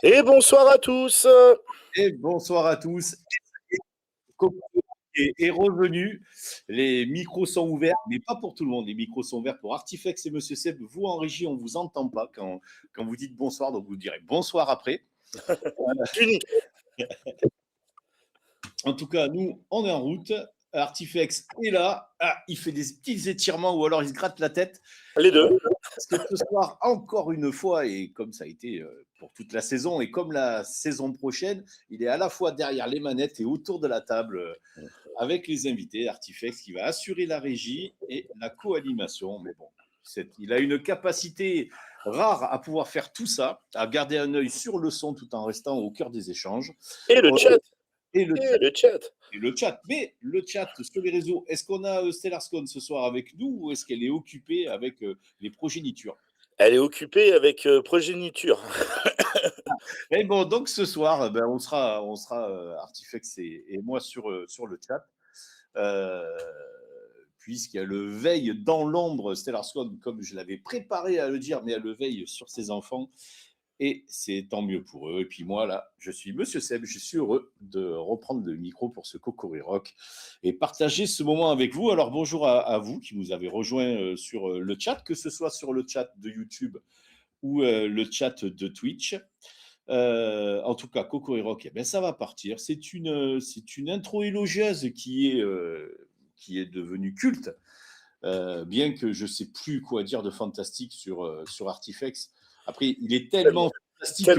Et bonsoir à tous. Et bonsoir à tous. Coco est revenu. Les micros sont ouverts, mais pas pour tout le monde. Les micros sont ouverts pour Artifex et Monsieur Seb. Vous, en régie, on ne vous entend pas quand vous dites bonsoir, donc vous direz bonsoir après. Puni. En tout cas, nous, on est en route. Artifex est là. Ah, il fait des petits étirements ou alors il se gratte la tête. Les deux. Parce que ce soir, encore une fois, et comme ça a été pour toute la saison, et comme la saison prochaine, il est à la fois derrière les manettes et autour de la table avec les invités. Artifex qui va assurer la régie et la co-animation. Mais bon, il a une capacité rare à pouvoir faire tout ça, à garder un œil sur le son tout en restant au cœur des échanges. Et le chat. Et le chat. Et le chat. Mais le chat sur les réseaux, est-ce qu'on a Stellarscon ce soir avec nous ou est-ce qu'elle est occupée avec les progénitures? Elle est occupée avec progéniture. Et bon, donc ce soir, ben, on sera Artifex et moi sur le chat. Puisqu'il y a le veille dans l'ombre, Stellarscon, comme je l'avais préparé à le dire, mais elle le veille sur ses enfants. Et c'est tant mieux pour eux. Et puis moi, là, je suis Monsieur Seb. Je suis heureux de reprendre le micro pour ce Cocori Rock et partager ce moment avec vous. Alors, bonjour à vous qui nous avez rejoints sur le chat, que ce soit sur le chat de YouTube ou le chat de Twitch. En tout cas, Cocori Rock, eh ben, ça va partir. C'est une intro élogieuse qui est devenue culte. Bien que je ne sais plus quoi dire de fantastique sur Artifex. Après, il est tellement fantastique que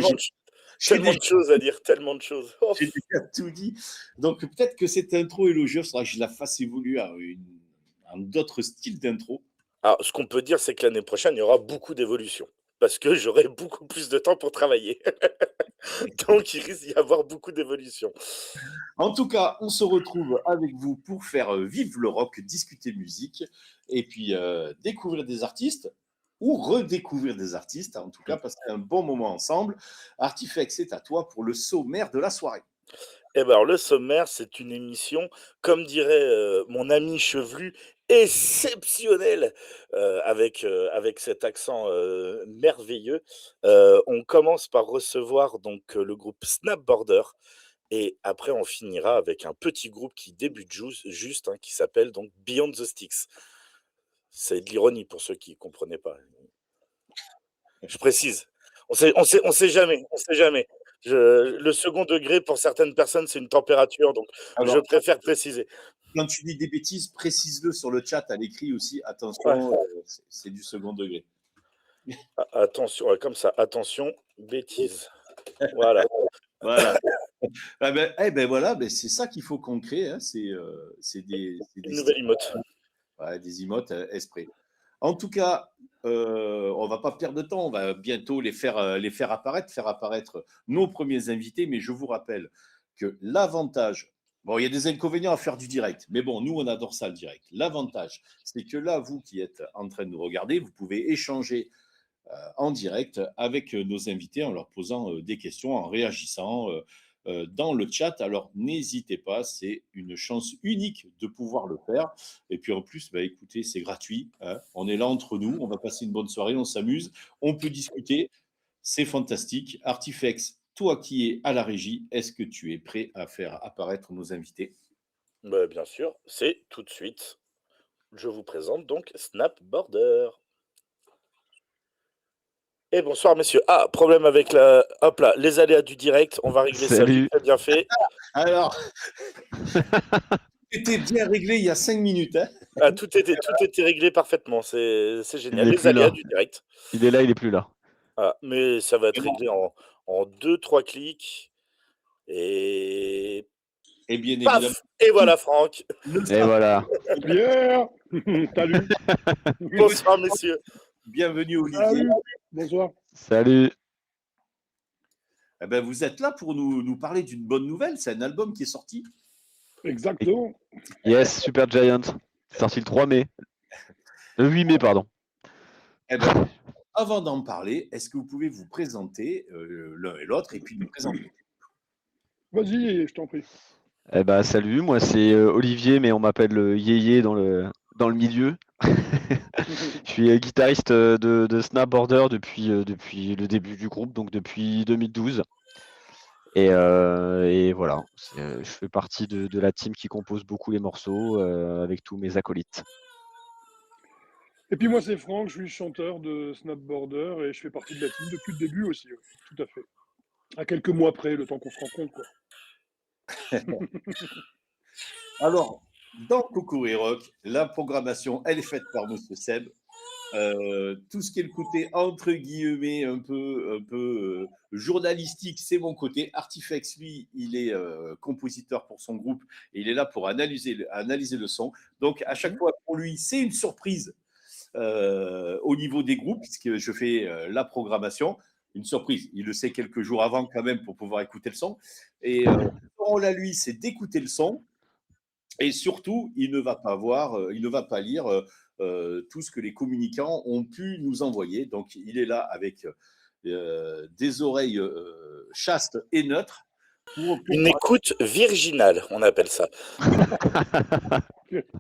tellement de choses à dire, tellement de choses. Oh. J'ai déjà tout dit. Donc peut-être que cette intro élogieuse, il faudra que je la fasse évoluer à d'autres styles d'intro. Alors, ce qu'on peut dire, c'est que l'année prochaine, il y aura beaucoup d'évolutions. Parce que j'aurai beaucoup plus de temps pour travailler. Donc, il risque d'y avoir beaucoup d'évolutions. En tout cas, on se retrouve avec vous pour faire vivre le rock, discuter musique, et puis découvrir des artistes, ou redécouvrir des artistes, en tout cas, passer un bon moment ensemble. Artifex, c'est à toi pour le sommaire de la soirée. Eh ben alors, le sommaire, c'est une émission, comme dirait mon ami chevelu, exceptionnelle, avec cet accent merveilleux. On commence par recevoir donc le groupe Snapborder. Et après, on finira avec un petit groupe qui débute juste, hein, qui s'appelle donc Beyond the Sticks. C'est de l'ironie pour ceux qui ne comprenaient pas. Je précise. On sait jamais, on sait jamais. Le second degré, pour certaines personnes, c'est une température, donc Alors, je préfère préciser. quand tu dis des bêtises, précise-le sur le chat, à l'écrit aussi. Attention, Ouais. c'est du second degré. Attention, comme ça, attention, bêtises. Voilà. Voilà. Ah ben voilà, c'est ça qu'il faut qu'on crée. Hein. C'est des Une nouvelle emote. Ouais, des emotes esprit. En tout cas, on va pas perdre de temps. On va bientôt les faire apparaître nos premiers invités. Mais je vous rappelle que l'avantage, bon, il y a des inconvénients à faire du direct, mais bon, nous on adore ça le direct. L'avantage, c'est que là, vous qui êtes en train de nous regarder, vous pouvez échanger en direct avec nos invités en leur posant des questions, en réagissant dans le chat. Alors n'hésitez pas, c'est une chance unique de pouvoir le faire. Et puis en plus, écoutez, c'est gratuit. Hein. On est là entre nous, on va passer une bonne soirée, on s'amuse, on peut discuter. C'est fantastique. Artifex, toi qui es à la régie, est-ce que tu es prêt à faire apparaître nos invités? Bien sûr, c'est tout de suite. Je vous présente donc Snapborder. Et bonsoir messieurs. Ah, problème avec hop là, les aléas du direct, on va régler ça vite, très bien fait. Alors, c'était bien réglé il y a 5 minutes. Hein. Ah, tout était réglé parfaitement, c'est génial. Les aléas du direct. Il est là, il est plus là. Ah, mais ça va être réglé en 2-3 clics. Et bien paf, évidemment. et voilà Franck. Et voilà. Pierre. Salut. Bonsoir messieurs. Bienvenue Olivier. Salut. Bonsoir. Salut. Eh ben, vous êtes là pour nous parler d'une bonne nouvelle. C'est un album qui est sorti. Exactement. Yes, Super Giant. Sorti le 3 mai. Le 8 mai, pardon. Eh ben, avant d'en parler, est-ce que vous pouvez vous présenter l'un et l'autre et puis nous présenter? Vas-y, je t'en prie. Eh ben, salut, moi c'est Olivier, mais on m'appelle Yéyé dans le milieu. Je suis guitariste de Snapboarder depuis le début du groupe, donc depuis 2012. Et voilà, je fais partie de la team qui compose beaucoup les morceaux avec tous mes acolytes. Et puis moi, c'est Franck, je suis chanteur de Snapboarder et je fais partie de la team depuis le début aussi. Ouais. Tout à fait. À quelques mois près, le temps qu'on se rencontre, quoi. Alors, dans Cocori Rock, la programmation, elle est faite par Monsieur Seb. Tout ce qui est le côté entre guillemets un peu journalistique, c'est mon côté. Artifex, lui, il est compositeur pour son groupe et il est là pour analyser le son. Donc, à chaque fois, pour lui, c'est une surprise au niveau des groupes, puisque je fais la programmation. Une surprise, il le sait quelques jours avant quand même pour pouvoir écouter le son. Et son rôle à lui, c'est d'écouter le son. Et surtout, il ne va pas voir, il ne va pas lire tout ce que les communicants ont pu nous envoyer. Donc, il est là avec des oreilles chastes et neutres. Une écoute virginale, on appelle ça.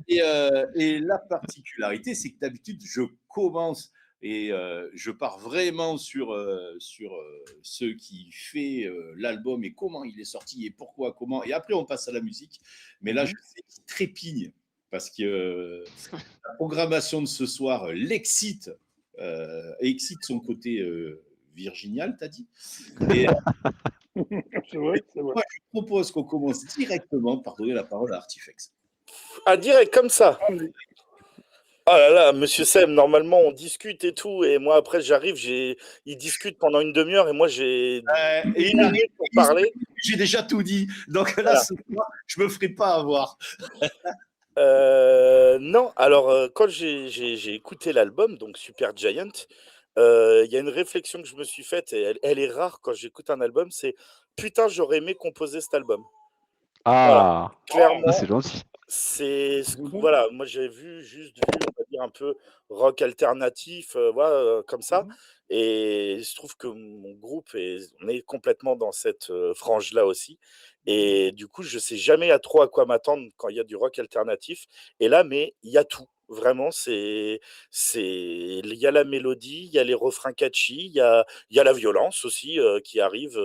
Et la particularité, c'est que d'habitude, je commence et je pars vraiment sur ce qui fait l'album et comment il est sorti et pourquoi, comment. Et après, on passe à la musique. Mais là, je sais qu'il trépigne parce que la programmation de ce soir l'excite, excite son côté virginal, t'as dit. Et C'est vrai, c'est vrai. moi, je propose qu'on commence directement par donner la parole à Artifex. Ah, direct, comme ça. Allez. Oh là là, monsieur Sem, normalement on discute et tout, et moi après j'arrive, il discute pendant une demi-heure et moi j'ai Et une minute pour parler. j'ai déjà tout dit. Donc là, Voilà. ce soir, je me ferai pas avoir. Non, alors quand j'ai écouté l'album, donc Super Giant, il y a une réflexion que je me suis faite, et elle est rare quand j'écoute un album, c'est putain, j'aurais aimé composer cet album. Voilà, Ah, clairement. c'est gentil. Voilà, moi j'ai juste vu, on va dire un peu rock alternatif, voilà, comme ça. Et il se trouve que mon groupe on est complètement dans cette frange-là aussi. Et du coup, je sais jamais à quoi m'attendre quand il y a du rock alternatif. Et là, mais il y a tout. Vraiment, il y a la mélodie, il y a les refrains catchy, il y a la violence aussi qui arrive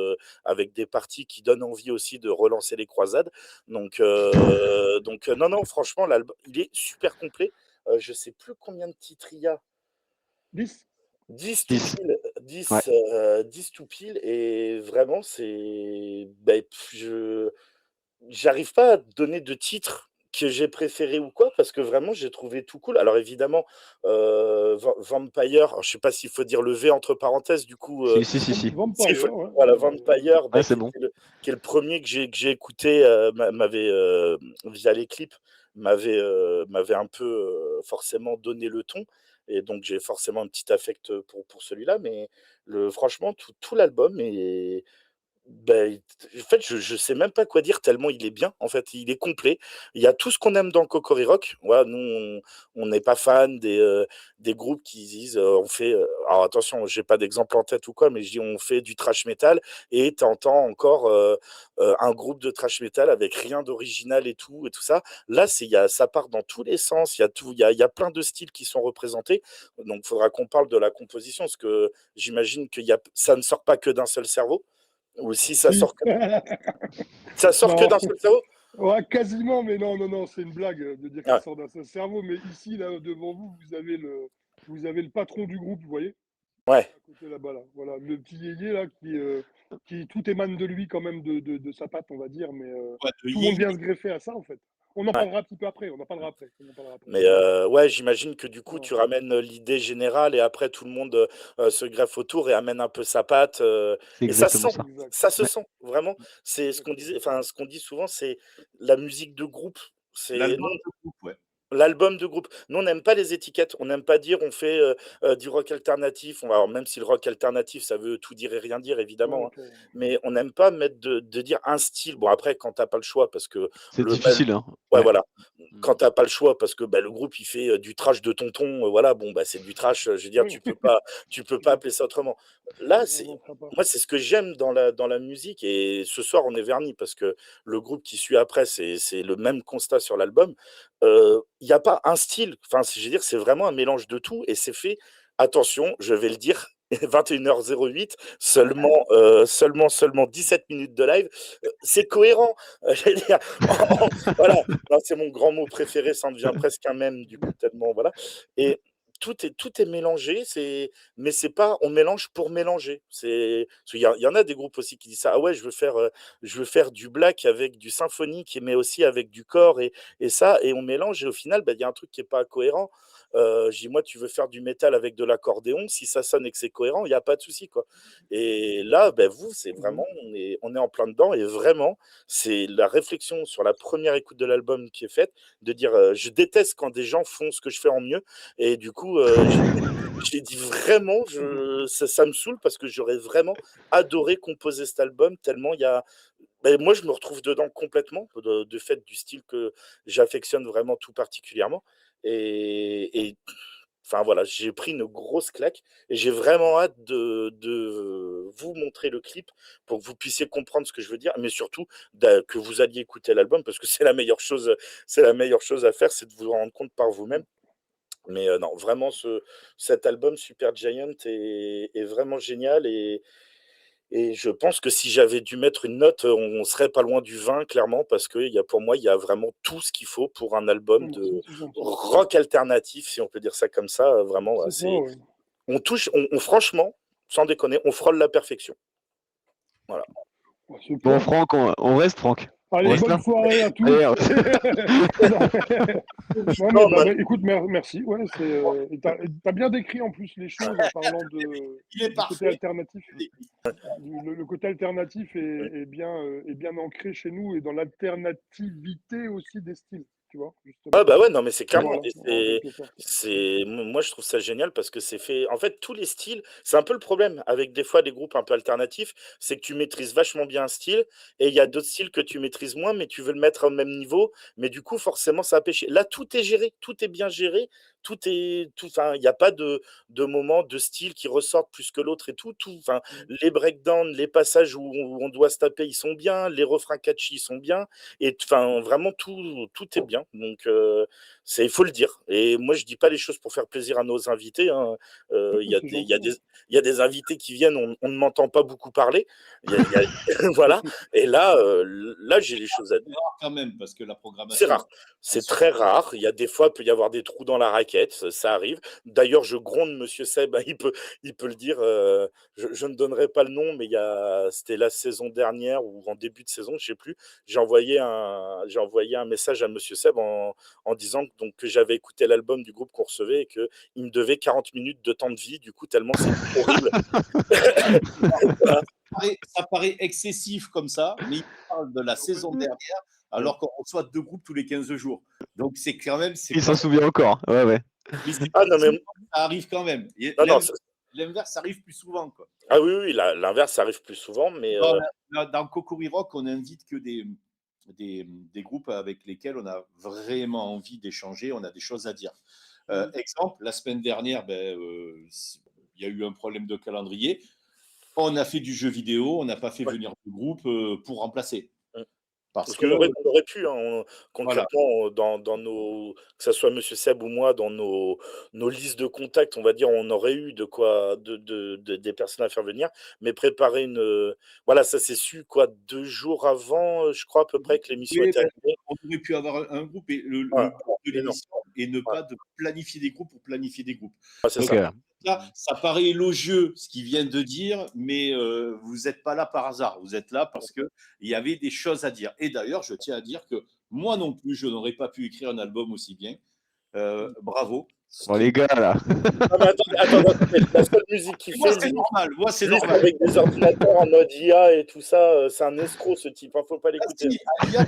avec des parties qui donnent envie aussi de relancer les croisades. Donc, non, non, franchement, l'album, il est super complet. Je sais plus combien de titres il y a. 10. 10 tout 10. pile, Ouais. 10 tout pile, et vraiment, ben, j'arrive pas à donner de titre que j'ai préféré ou quoi, parce que vraiment, j'ai trouvé tout cool. Alors évidemment, Vampire, alors, je sais pas s'il faut dire le V entre parenthèses, du coup, Si. Vampire, ouais. voilà, Vampire, bah, Ouais, c'est bon. qui est le premier que j'ai écouté, m'avait, via les clips, m'avait un peu forcément donné le ton. Et donc j'ai forcément un petit affect pour celui-là. Mais franchement, tout l'album est, ben, en fait, je sais même pas quoi dire tellement il est bien. En fait, il est complet. Il y a tout ce qu'on aime dans Cocori Rock. Voilà, nous, on n'est pas fan des groupes qui disent on fait. Alors attention, j'ai pas d'exemple en tête ou quoi, mais je dis on fait du trash metal, et t'entends encore un groupe de trash metal avec rien d'original et tout ça. Là, ça part dans tous les sens. Il y a tout, il y a plein de styles qui sont représentés. Donc, il faudra qu'on parle de la composition, parce que j'imagine que ça ne sort pas que d'un seul cerveau. Ou si ça Si. sort que, ça sort que Non. d'un seul cerveau. Ouais, quasiment, mais non, c'est une blague de dire que Ah, ça sort d'un seul cerveau. Mais ici, là, devant vous, vous avez le patron du groupe, vous voyez, ouais, à côté là-bas, là. Voilà, le petit yéyé, là, qui tout émane de lui, quand même, de sa patte, on va dire. Mais Ouais, tout le monde vient se greffer à ça, en fait. On en ouais. parlera un petit peu après. On en parlera après. Mais ouais, j'imagine que du coup, Voilà. tu ramènes l'idée générale, et après, tout le monde se greffe autour et amène un peu sa patte. C'est Et ça se exactement sent. ça. Exact. Ça se Ouais. sent, vraiment. C'est ce qu'on Exactement. disait, enfin, ce qu'on dit souvent, c'est la musique de groupe. l'album de groupe, ouais. L'album de groupe. Nous, on n'aime pas les étiquettes. On n'aime pas dire on fait du rock alternatif. Alors, même si le rock alternatif, ça veut tout dire et rien dire, évidemment, Ouais, hein. carrément. Mais on n'aime pas mettre de dire un style. Bon, après, quand t'as pas le choix, parce que C'est le difficile, hein. ouais, Ouais. voilà. Quand t'as pas le choix, parce que bah, le groupe il fait du trash de tonton, voilà, bon, bah, c'est du trash. Je veux dire, Oui. tu peux pas appeler ça autrement. Là, On n'inventera pas. moi, c'est ce que j'aime dans la musique. Et ce soir, on est vernis parce que le groupe qui suit après, c'est le même constat sur l'album. il y a pas un style. Enfin, je veux dire, c'est vraiment un mélange de tout et c'est fait, attention, je vais le dire, 21h08, seulement 17 minutes de live, c'est cohérent. Je veux dire, voilà, non, c'est mon grand mot préféré, ça en devient presque un mème du coup tellement voilà et tout est mélangé, mais c'est pas on mélange pour mélanger. Parce qu'il y en a des groupes aussi qui disent ça: «Ah ouais, je veux faire du black avec du symphonique mais aussi avec du core et ça et on mélange et au final, bah, il y a un truc qui est pas cohérent. Je dis: «Moi, tu veux faire du métal avec de l'accordéon, si ça sonne et que c'est cohérent, il y a pas de souci, quoi» et là, bah, vous, c'est Mhm. vraiment on est en plein dedans et vraiment, c'est la réflexion sur la première écoute de l'album qui est faite, de dire, «Je déteste quand des gens font ce que je fais en mieux» et du coup, j'ai dit: «Vraiment, ça me saoule parce que j'aurais vraiment adoré composer cet album tellement il y a» moi, je me retrouve dedans complètement, de fait du style que j'affectionne vraiment tout particulièrement et enfin voilà, j'ai pris une grosse claque et j'ai vraiment hâte de vous montrer le clip pour que vous puissiez comprendre ce que je veux dire, mais surtout que vous alliez écouter l'album parce que c'est la meilleure chose à faire, c'est de vous en rendre compte par vous-même. Mais non, vraiment cet album Super Giant est vraiment génial et je pense que si j'avais dû mettre une note, on serait pas loin du 20 clairement parce pour moi, il y a vraiment tout ce qu'il faut pour un album Merci, de c'est gentil. rock alternatif, si on peut dire ça comme ça, vraiment, ouais, C'est ça, ouais. on touche on franchement, sans déconner, on frôle la perfection. Voilà. Ouais, c'est Bon, clair. Franck, on reste, Franck. On Allez, reste bonne là? soirée à tous. Allez, Non, non, mais Non, bah, écoute, merci. Ouais, et t'as bien décrit en plus les choses en parlant Il est du côté parfait. alternatif. Le côté alternatif est bien ancré chez nous et dans l'alternativité aussi des styles, tu vois, ah justement. bah ouais, non, mais c'est clairement Voilà, et en quelque sorte. moi je trouve ça génial parce que c'est fait en fait tous les styles, c'est un peu le problème avec des fois des groupes un peu alternatifs, c'est que tu maîtrises vachement bien un style et il y a d'autres styles que tu maîtrises moins, mais tu veux le mettre au même niveau, mais du coup forcément ça va pêcher. Là tout est géré, tout est bien géré, enfin il y a pas de moments, de style qui ressortent plus que l'autre et tout, enfin les breakdowns, les passages où on doit se taper, ils sont bien, les refrains catchy, ils sont bien, et enfin, vraiment tout est bien. Donc, il faut le dire. Et moi, je dis pas les choses pour faire plaisir à nos invités, hein. Il y a C'est des, il y a gentil. des, il y a des invités qui viennent, on ne m'entend pas beaucoup parler. Voilà. Et là, j'ai les choses à dire. Quand même, parce que la C'est programmation rare. est C'est très super. rare. Il y a des fois, il peut y avoir des trous dans la raquette, ça arrive. D'ailleurs, je gronde Monsieur Seb, il peut le dire. Je ne donnerai pas le nom, mais c'était la saison dernière ou en début de saison, je sais plus. J'ai envoyé un message à Monsieur Seb en disant que j'avais écouté l'album du groupe qu'on recevait et qu'il me devait 40 minutes de temps de vie, du coup, tellement c'est horrible. Voilà. Ça paraît excessif comme ça, mais il parle de la saison dernière, Mm. alors qu'on reçoit 2 groupes tous les 15 jours. Donc c'est quand même, c'est Il pas s'en souvient encore. Ouais, ouais. mais c'est Ah pas non, mais souvent que ça arrive quand même. Et non, non, l'inverse arrive plus souvent, quoi. ah oui, oui, l'inverse, ça arrive plus souvent, mais Dans Kokori Rock, on n'invite que des groupes avec lesquels on a vraiment envie d'échanger, on a des choses à dire. Exemple, la semaine dernière, il y a eu un problème de calendrier. On a fait du jeu vidéo, on n'a pas fait ouais. venir le groupe pour remplacer. Mm. Parce Parce qu'on que, aurait pu, hein, voilà, concrètement, que ça soit Monsieur Seb ou moi, dans nos listes de contacts, on va dire, on aurait eu de quoi, des personnes à faire venir, mais préparer voilà, ça s'est su, quoi, 2 jours avant, je crois, à peu près, que l'émission oui, était arrivée. on aurait pu avoir un groupe et le Voilà. but de Mais non. l'émission est ne Ouais. pas de planifier des groupes pour planifier des groupes. Ouais, c'est Donc, Ok. ça. là, ça paraît élogieux ce qu'ils viennent de dire, mais vous n'êtes pas là par hasard. Vous êtes là parce qu'il y avait des choses à dire. Et d'ailleurs, je tiens à dire que moi non plus, je n'aurais pas pu écrire un album aussi bien. Bravo. Bon, les gars, là. Non, mais attendez, la seule musique qu'il Et moi, fait, c'est lui, normal. Moi, c'est juste normal. avec des ordinateurs en mode IA et tout ça, c'est un escroc, ce type, hein, faut pas Ah, l'écouter. si, Alia,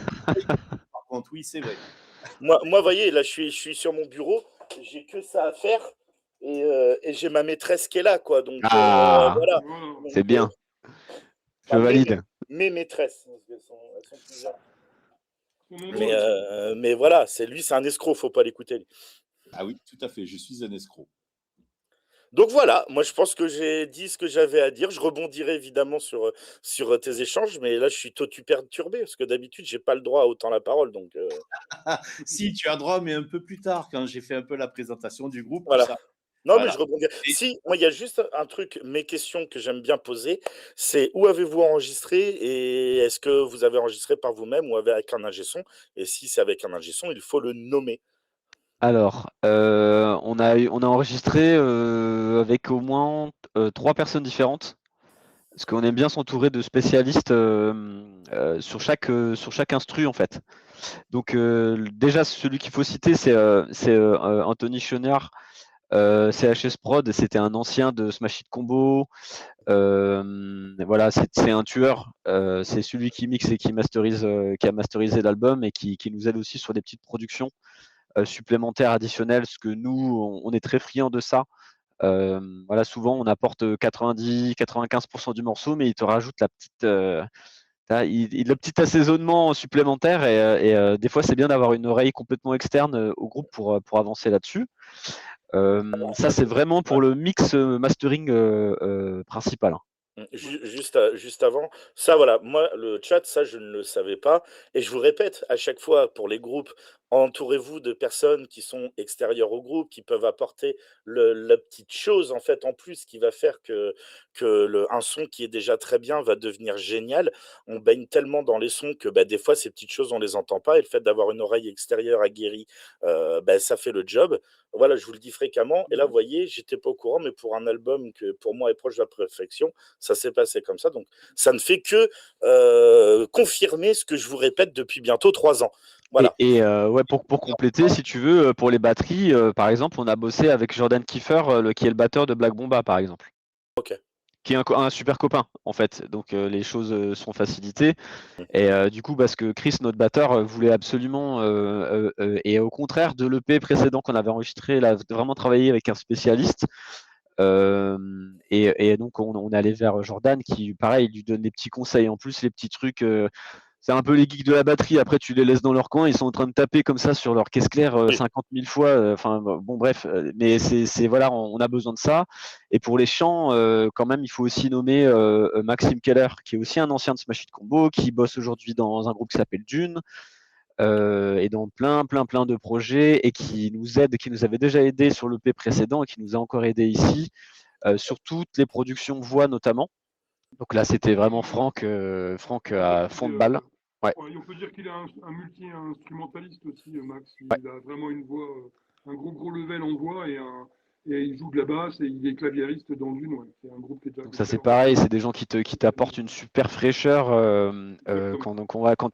par contre, oui, c'est vrai. Vous voyez, là, je suis sur mon bureau, j'ai que ça à faire et j'ai ma maîtresse qui est là, quoi. Donc, Ah, voilà. Voilà. c'est Donc, bien. Je enfin, valide. mes maîtresses, parce elles sont plusieurs. Son Mais, nombreuses. mais voilà, c'est un escroc, faut pas l'écouter. Lui. Ah oui, tout à fait. Je suis un escroc. Donc voilà, moi je pense que j'ai dit ce que j'avais à dire. Je rebondirai évidemment sur tes échanges, mais là je suis totu perturbé parce que d'habitude j'ai pas le droit à autant la parole donc Si, tu as droit, mais un peu plus tard, quand j'ai fait un peu la présentation du groupe, tout voilà. ça. Non, mais Voilà. je rebondirai. Et Si, moi il y a juste un truc, mes questions que j'aime bien poser, c'est où avez-vous enregistré et est-ce que vous avez enregistré par vous-même ou avec un ingé son? Et si c'est avec un ingé son, il faut le nommer. Alors, on a enregistré avec au moins 3 personnes différentes, parce qu'on aime bien s'entourer de spécialistes sur chaque instru en fait. Donc déjà celui qu'il faut citer c'est Anthony Chonard, CHS Prod, c'était un ancien de Smash Hit Combo. Voilà, c'est un tueur. C'est celui qui mixe et qui a masterisé l'album et qui nous aide aussi sur des petites productions supplémentaires, additionnelles, parce que nous, on est très friands de ça. Voilà, souvent on apporte 90-95% du morceau, mais il te rajoute la petite, le petit assaisonnement supplémentaire et des fois c'est bien d'avoir une oreille complètement externe au groupe pour avancer là-dessus. Ça c'est vraiment pour le mix mastering principal, hein. Juste avant, ça voilà, moi le chat, ça je ne le savais pas et je vous répète à chaque fois pour les groupes, entourez-vous de personnes qui sont extérieures au groupe, qui peuvent apporter la petite chose en fait en plus qui va faire que un son qui est déjà très bien va devenir génial. On baigne tellement dans les sons que bah, des fois ces petites choses on les entend pas et le fait d'avoir une oreille extérieure aguerrie, bah, ça fait le job. Voilà, je vous le dis fréquemment et là vous voyez, j'étais pas au courant mais pour un album que pour moi est proche de la perfection, ça s'est passé comme ça. Donc, ça ne fait que confirmer ce que je vous répète depuis bientôt 3 ans. Voilà. Ouais, pour compléter, si tu veux, pour les batteries, par exemple, on a bossé avec Jordan Kiefer, qui est le batteur de Black Bomba, par exemple, Ok. qui est un super copain, en fait. Donc les choses sont facilitées. Et du coup, parce que Chris, notre batteur, voulait absolument, et au contraire de l'EP précédent qu'on avait enregistré, il a vraiment travaillé avec un spécialiste. Et donc on est allé vers Jordan qui, pareil, lui donne des petits conseils. En plus, les petits trucs, c'est un peu les geeks de la batterie. Après, tu les laisses dans leur coin, ils sont en train de taper comme ça sur leur caisse claire Oui. 50 000 fois. Enfin, bon, bref. Mais voilà, on a besoin de ça. Et pour les chants, quand même, il faut aussi nommer Maxime Keller, qui est aussi un ancien de Smash Hit Combo, qui bosse aujourd'hui dans un groupe qui s'appelle Dune. Et dans plein de projets et qui nous avait déjà aidé sur l'EP précédent et qui nous a encore aidé ici sur toutes les productions voix notamment. Donc là, c'était vraiment Franck On peut dire à qu'il fond est, de balle. Ouais, ouais, on peut dire qu'il est un multi-instrumentaliste aussi, Max. ouais. Il a vraiment une voix, un gros level en voix et il joue de la basse et il est claviériste dans Dune. Ouais. C'est un groupe Donc qui est ça très c'est pareil, c'est des gens qui t'apportent qualitatif. une super fraîcheur Exactement. quand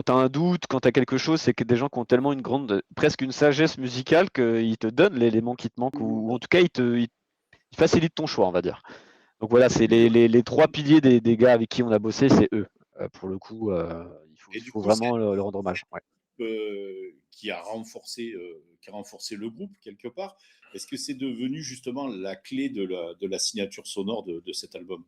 t'as un doute, quand t'as quelque chose, c'est que des gens qui ont tellement presque une sagesse musicale qu'ils te donnent l'élément qui te manque ou en tout cas ils facilitent ton choix, on va dire. Donc voilà, Et c'est puis, les 3 piliers des gars avec qui on a bossé, c'est eux. Pour le coup, et il du faut coup, c'est vraiment le rendre hommage. Ouais. qui a renforcé le groupe quelque part. Est-ce que c'est devenu justement la clé de la signature sonore de cet album?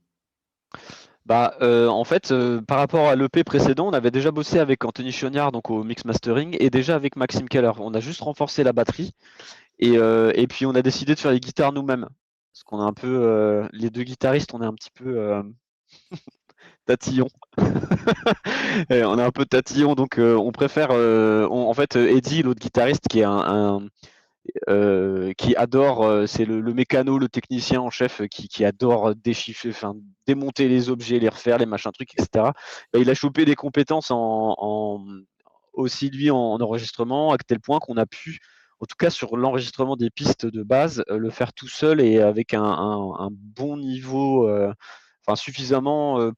Bah, en fait, par rapport à l'EP précédent, on avait déjà bossé avec Anthony Choniard, donc au mix mastering, et déjà avec Maxime Keller. On a juste renforcé la batterie et puis on a décidé de faire les guitares nous-mêmes. Parce qu'on a un peu, les deux guitaristes, on est un petit peu tatillons. Et on est un peu tatillons, donc on préfère. En fait, Eddie, l'autre guitariste, qui adore, c'est le mécano, le technicien en chef qui adore déchiffrer, enfin démonter les objets, les refaire, les machins trucs, etc. Bah, il a chopé des compétences aussi lui en enregistrement, à tel point qu'on a pu, en tout cas sur l'enregistrement des pistes de base, le faire tout seul et avec un bon niveau, enfin suffisamment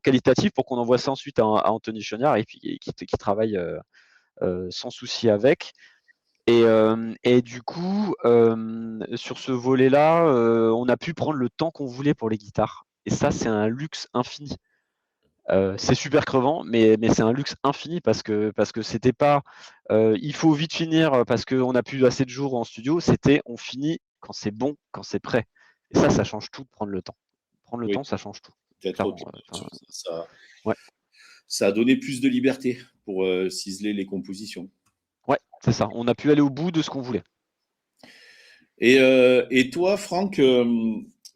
qualitatif pour qu'on envoie ça ensuite à Anthony Choniard et puis qui travaille sans souci avec. Et du coup, sur ce volet-là, on a pu prendre le temps qu'on voulait pour les guitares. Et ça, c'est un luxe infini. C'est super crevant, mais c'est un luxe infini parce que c'était pas il faut vite finir parce qu'on n'a plus assez de jours en studio. C'était on finit quand c'est bon, quand c'est prêt. Et ça change tout de prendre le temps. Prendre le Oui, temps, ça change tout, d'être clairement. autonome sur ça. Ouais, Ça a donné plus de liberté pour ciseler les compositions. ouais, c'est ça. On a pu aller au bout de ce qu'on voulait. Et toi, Franck,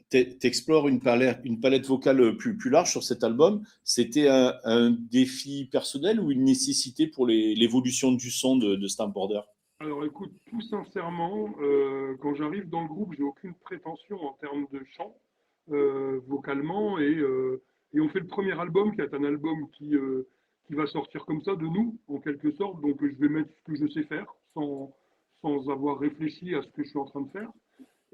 t'explores une palette vocale plus large sur cet album. C'était un défi personnel ou une nécessité pour l'évolution du son de Stamp Border? Alors écoute, tout sincèrement, quand j'arrive dans le groupe, j'ai aucune prétention en termes de chant, vocalement, et on fait le premier album qui est un album qui va sortir comme ça de nous, en quelque sorte. Donc je vais mettre ce que je sais faire, sans avoir réfléchi à ce que je suis en train de faire.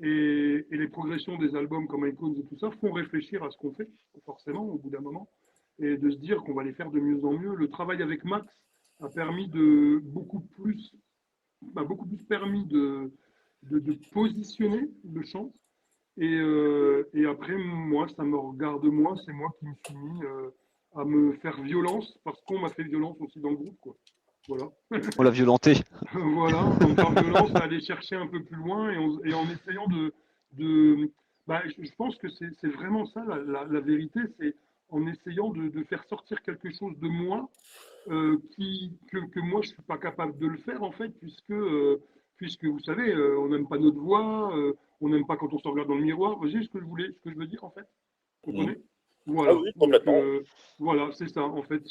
Et les progressions des albums comme Icons et tout ça font réfléchir à ce qu'on fait, forcément, au bout d'un moment, et de se dire qu'on va les faire de mieux en mieux. Le travail avec Max a permis de beaucoup plus permis de positionner le chant. Et après, moi, ça me regarde moi, c'est moi qui me suis mis à me faire violence, parce qu'on m'a fait violence aussi dans le groupe, quoi. Voilà. On l'a violenté. Voilà, donc par violence, à aller chercher un peu plus loin et en essayant je pense que c'est vraiment ça la vérité, c'est en essayant de faire sortir quelque chose de moi que moi je suis pas capable de le faire en fait, puisque vous savez, on n'aime pas notre voix, on n'aime pas quand on se regarde dans le miroir. Vous voyez ce que je veux dire en fait? Vous Mmh. comprenez? Ah Voilà, oui, donc complètement. voilà, c'est ça en fait.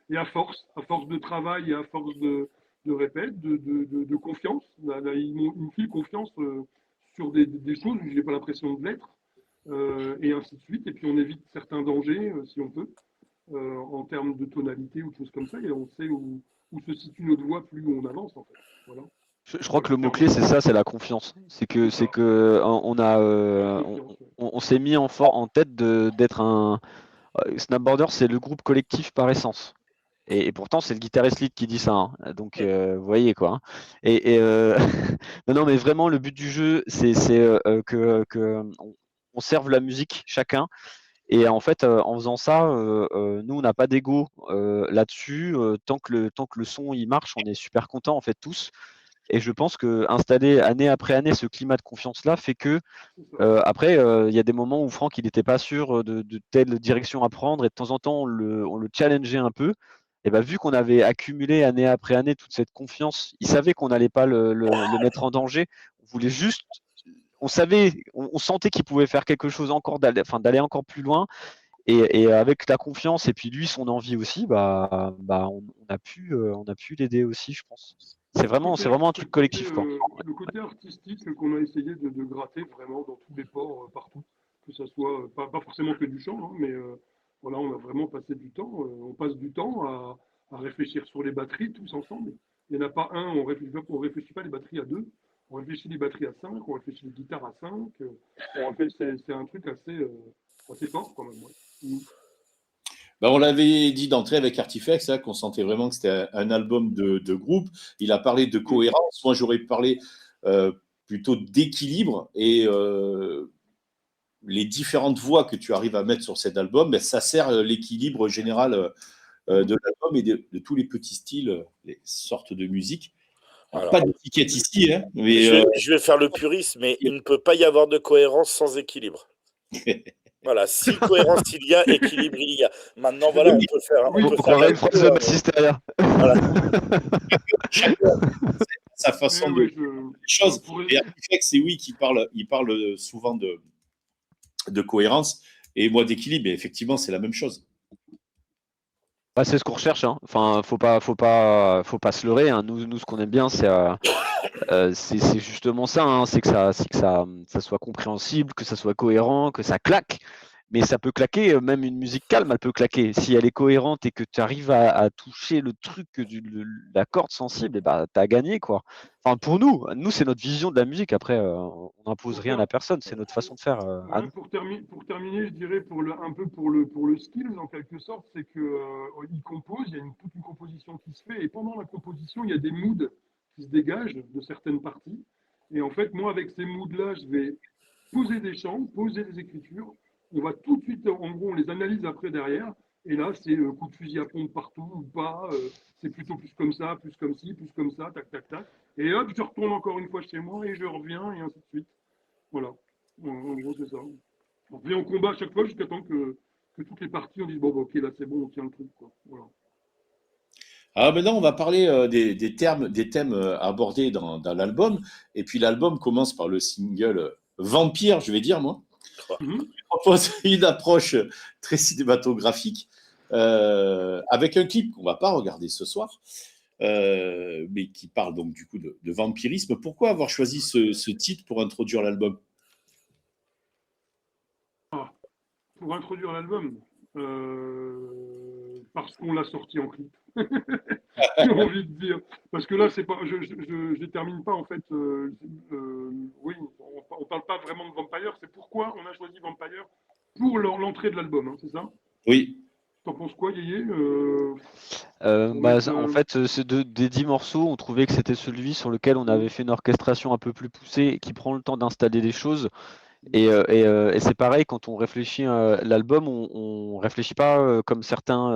Et à force de travail et à force de répète, de confiance, là, ils me filent confiance sur des choses où je n'ai pas l'impression de l'être, et ainsi de suite. Et puis on évite certains dangers si on peut, en termes de tonalité ou de choses comme ça, et on sait où se situe notre voix plus on avance en fait. Voilà, Je ça crois que le clairement, mot-clé, c'est ça, c'est la confiance. c'est ça, la confiance. Ouais. On s'est mis en tête d'être un. Snapboarder, c'est le groupe collectif par essence. Et pourtant, c'est le guitariste lead qui dit ça, hein. Donc, vous voyez quoi, hein. Non, non, mais vraiment, le but du jeu, c'est on serve la musique chacun. Et en fait, en faisant ça, nous, on n'a pas d'ego là-dessus. Tant que le son il marche, on est super contents en fait tous. Et je pense que installer année après année ce climat de confiance-là fait que C'est ça. après, il y a des moments où Franck il n'était pas sûr de telle direction à prendre et de temps en temps on le challengeait un peu. Et ben, vu qu'on avait accumulé année après année toute cette confiance, il savait qu'on n'allait pas le mettre en danger. On voulait juste, on savait, on sentait qu'il pouvait faire quelque chose encore, d'aller encore plus loin. Et avec la confiance et puis lui son envie aussi, on a pu l'aider aussi, je pense. C'est vraiment un truc collectif, quoi. Le côté artistique qu'on a essayé de gratter vraiment dans tous les ports, partout, que ça soit pas forcément que du chant, hein, mais voilà, on a vraiment passé du temps. On passe du temps à réfléchir sur les batteries tous ensemble. Il n'y en a pas un, on réfléchit pas les batteries à deux, on réfléchit les batteries à cinq, on réfléchit les guitares à cinq. C'est un truc assez fort quand même. Ouais. Mm. Ben, on l'avait dit d'entrée avec Artifex, hein, qu'on sentait vraiment que c'était un album de groupe. Il a parlé de Mm. cohérence. Moi, j'aurais parlé plutôt d'équilibre. Et les différentes voix que tu arrives à mettre sur cet album, ben, ça sert l'équilibre général de l'album et de tous les petits styles, les sortes de musique. Alors, pas Alors, d'étiquette ici, hein, mais je vais faire le puriste, mais il ne peut pas y avoir de cohérence sans équilibre. Voilà, si cohérence il y a, équilibre il y a. Maintenant, voilà, oui, on On peut faire croirait la une phrase queue, de hein, mais Bassisteria. voilà. chacun sa façon Mais de ouais, les choses. pour, Et Artifex, c'est oui qui parle, il parle souvent de cohérence et moi d'équilibre. Et effectivement, c'est la même chose. Bah, c'est ce qu'on recherche, hein. Enfin, faut pas se leurrer, hein. Nous, ce qu'on aime bien, c'est justement ça, hein. C'est que ça soit compréhensible, que ça soit cohérent, que ça claque. Mais ça peut claquer, même une musique calme, elle peut claquer. Si elle est cohérente et que tu arrives à toucher le truc, la corde sensible, et bah, tu as gagné, quoi. Enfin, pour nous, c'est notre vision de la musique. Après, on n'impose pour, rien ter- à personne, c'est notre façon de faire à Ouais, nous. pour terminer, je dirais un peu pour le skill en quelque sorte, c'est que il compose, il y a toute une composition qui se fait, et pendant la composition, il y a des moods qui se dégagent de certaines parties. Et en fait, moi, avec ces moods-là, je vais poser des chants, poser des écritures. On va tout de suite, en gros, on les analyse après derrière. Et là, c'est coup de fusil à pompe partout ou pas. C'est plutôt plus comme ça, plus comme ci, plus comme ça, tac, tac, tac. Et hop, je retourne encore une fois chez moi et je reviens et ainsi de suite. Voilà. En gros, c'est ça. On revient au combat à chaque fois jusqu'à temps que toutes les parties on dise bon, bah, ok, là c'est bon, on tient le truc. Quoi. Voilà. Ah, maintenant, on va parler des thèmes abordés dans l'album. Et puis, l'album commence par le single Vampire, je vais dire, moi. Mhm. Il propose une approche très cinématographique avec un clip qu'on va pas regarder ce soir, mais qui parle donc du coup de vampirisme. Pourquoi avoir choisi ce titre pour introduire l'album? Ah, pour introduire l'album, parce qu'on l'a sorti en clip. J'ai envie de dire. Parce que là, c'est pas, je détermine pas en fait. Oui, on parle pas vraiment de Vampire. C'est pourquoi on a choisi Vampire pour l'entrée de l'album, hein, c'est ça? Oui, T'en penses quoi, Yéyé pour Bah, mettre, en fait, des 10 morceaux, on trouvait que c'était celui sur lequel on avait fait une orchestration un peu plus poussée, qui prend le temps d'installer les choses. Et c'est pareil, quand on réfléchit l'album, on réfléchit pas comme certains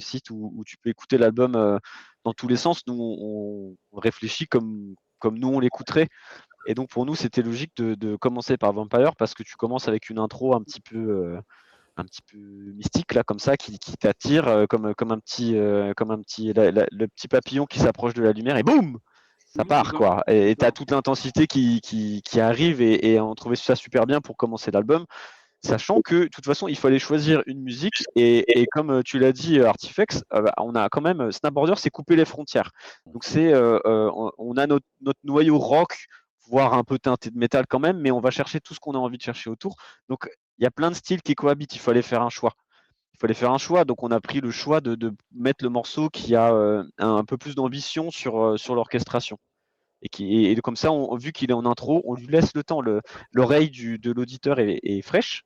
sites où tu peux écouter l'album dans tous les sens. Nous, on réfléchit comme nous on l'écouterait. Et donc pour nous, c'était logique de commencer par Vampire parce que tu commences avec une intro un petit peu mystique là, comme ça, qui t'attire comme un petit le petit papillon qui s'approche de la lumière et boum, ça c'est part ça, quoi. c'est Et tu as ça. toute l'intensité qui arrive et on trouvait ça super bien pour commencer l'album, sachant que de toute façon il fallait choisir une musique et comme tu l'as dit Artifex, bah, on a quand même Snapborder c'est couper les frontières. Donc c'est on a notre noyau rock, voire un peu teinté de métal quand même, mais on va chercher tout ce qu'on a envie de chercher autour. Donc il y a plein de styles qui cohabitent, il fallait faire un choix. Il fallait faire un choix, donc on a pris le choix de mettre le morceau qui a un peu plus d'ambition sur l'orchestration. Et comme ça, vu qu'il est en intro, on lui laisse le temps. L'oreille de l'auditeur est fraîche.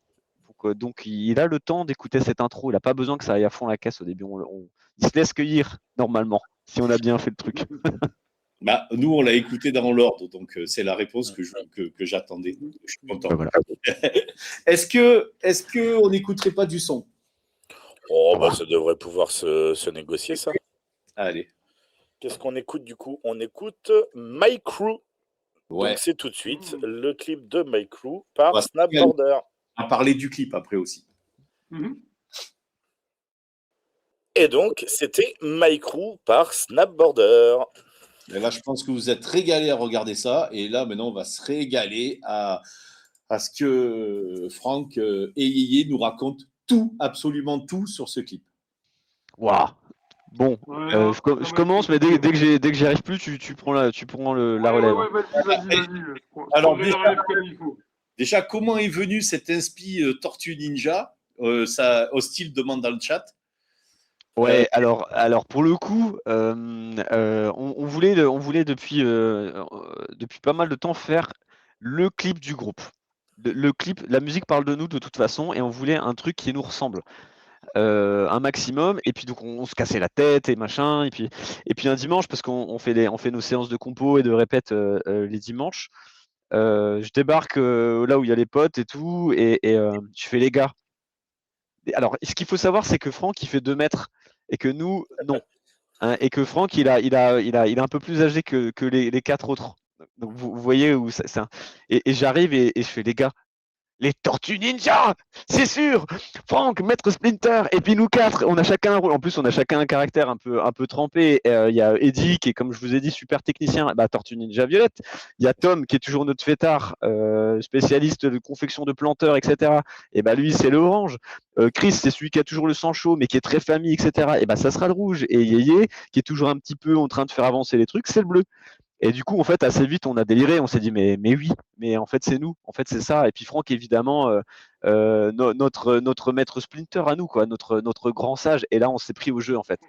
Donc, il a le temps d'écouter cette intro. Il n'a pas besoin que ça aille à fond la caisse au début. Il se laisse cueillir normalement, si on a bien fait le truc. bah, nous, on l'a écouté dans l'ordre, donc c'est la réponse que j'attendais. Je suis Ben content. voilà. Est-ce que on n'écouterait pas du son? Oh, bah, ça devrait pouvoir se négocier, ça. Allez, Qu'est-ce qu'on écoute du coup? On écoute My Crew. Donc ouais, c'est tout de suite Mhm. le clip de My Crew on par va se régaler. Snapborder. On va parler du clip après aussi. Mhm. Et donc c'était My Crew par Snapborder. Et là, je pense que vous êtes régalés à regarder ça. Et là, maintenant, on va se régaler à ce que Franck et Yéyé nous racontent tout, absolument tout sur ce clip. Waouh. Bon, Ouais, non, ça je va être commence, mais compliqué. dès que j'y arrive plus, tu prends la Ouais, ouais, relève, hein. ouais, vas-y. Je Alors, prendrai la relève comme il faut. déjà comment est venu cet inspi Tortue Ninja ça, Hostile demande dans le chat. Euh, Ouais, alors pour le coup, on voulait depuis pas mal de temps faire le clip du groupe. Le clip, la musique parle de nous de toute façon, et on voulait un truc qui nous ressemble un maximum. Et puis donc on se cassait la tête et machin. Et puis un dimanche, parce qu'on on fait nos séances de compo et de répète les dimanches. Je débarque là où il y a les potes et tout, et je fais les gars. Alors, ce qu'il faut savoir, c'est que Franck, il fait 2 mètres et que nous, non. Hein, et que Franck, il est un peu plus âgé que les 4 autres. Donc, vous voyez où et j'arrive et je fais, les gars, les Tortues Ninja, c'est sûr. Franck, Maître Splinter, et puis nous quatre, on a chacun un rôle. En plus, on a chacun un caractère un peu trempé. Il y a Eddie qui est, comme je vous ai dit, super technicien, bah, Tortue Ninja Violette. Il y a Tom qui est toujours notre fêtard, spécialiste de confection de planteurs, etc. Et bah lui, c'est le orange. Chris, c'est celui qui a toujours le sang chaud, mais qui est très famille, etc. Et bah ça sera le rouge. Et Yéyé, qui est toujours un petit peu en train de faire avancer les trucs, c'est le bleu. Et du coup, en fait, assez vite, on a déliré. On s'est dit, mais oui, mais en fait, c'est nous. En fait, c'est ça. Et puis Franck, évidemment, notre maître Splinter à nous, quoi, notre grand sage. Et là, on s'est pris au jeu, en fait.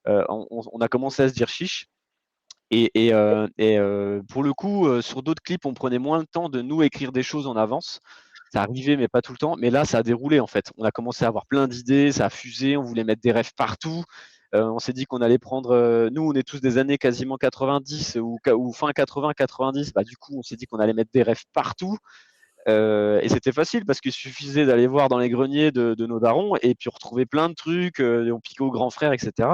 On a commencé à se dire chiche. Pour le coup, sur d'autres clips, on prenait moins le temps de nous écrire des choses en avance. Ça arrivait, mais pas tout le temps. Mais là, ça a déroulé, en fait. On a commencé à avoir plein d'idées, ça a fusé, on voulait mettre des rêves partout. On s'est dit qu'on allait prendre. Nous, on est tous des années quasiment 90 ou fin 80, 90. Bah, du coup, on s'est dit qu'on allait mettre des rêves partout. Et c'était facile parce qu'il suffisait d'aller voir dans les greniers de nos darons et puis retrouver plein de trucs, on piquait au grand frère, etc.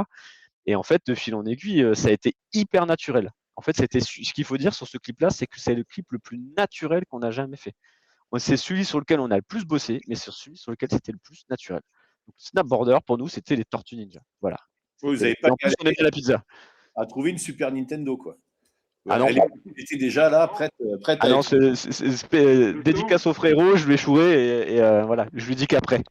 Et en fait, de fil en aiguille, ça a été hyper naturel. En fait, ce qu'il faut dire sur ce clip-là, c'est que c'est le clip le plus naturel qu'on a jamais fait. C'est celui sur lequel on a le plus bossé, mais c'est celui sur lequel c'était le plus naturel. Donc, Snapborder, pour nous, c'était les Tortues Ninja. Voilà. Vous n'avez Et pas en plus, on galéré aimait la pizza. à trouver une Super Nintendo, quoi. Ah non, Elle était déjà là, prête ah à non, être. dédicace au frérot, je lui ai échoué et voilà, je lui dis qu'après.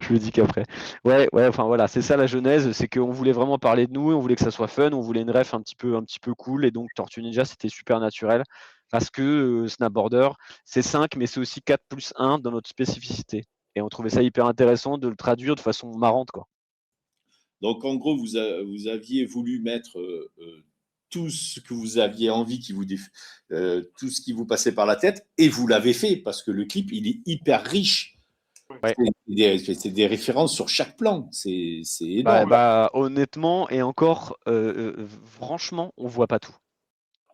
Je lui dis qu'après. Ouais, ouais, enfin voilà, c'est ça la genèse, c'est qu'on voulait vraiment parler de nous, on voulait que ça soit fun, on voulait une ref un petit peu cool, et donc Tortue Ninja, c'était super naturel, parce que Snapboarder, c'est 5, mais c'est aussi 4+1 dans notre spécificité. Et on trouvait ça hyper intéressant de le traduire de façon marrante, quoi. Donc, en gros, vous aviez voulu mettre tout ce que vous aviez envie, tout ce qui vous passait par la tête, et vous l'avez fait, parce que le clip, il est hyper riche. Ouais. C'est des références sur chaque plan. C'est Bah, énorme. honnêtement, et encore, franchement, on voit pas tout.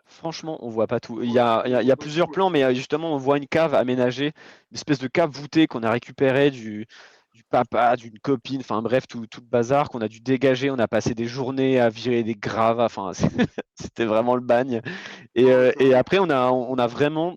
Franchement, on voit pas tout. Il y a plusieurs plans, mais justement, on voit une cave aménagée, une espèce de cave voûtée qu'on a récupérée du papa, d'une copine, enfin bref, tout le bazar qu'on a dû dégager. On a passé des journées à virer des gravats, enfin, c'était vraiment le bagne. Et après, on a vraiment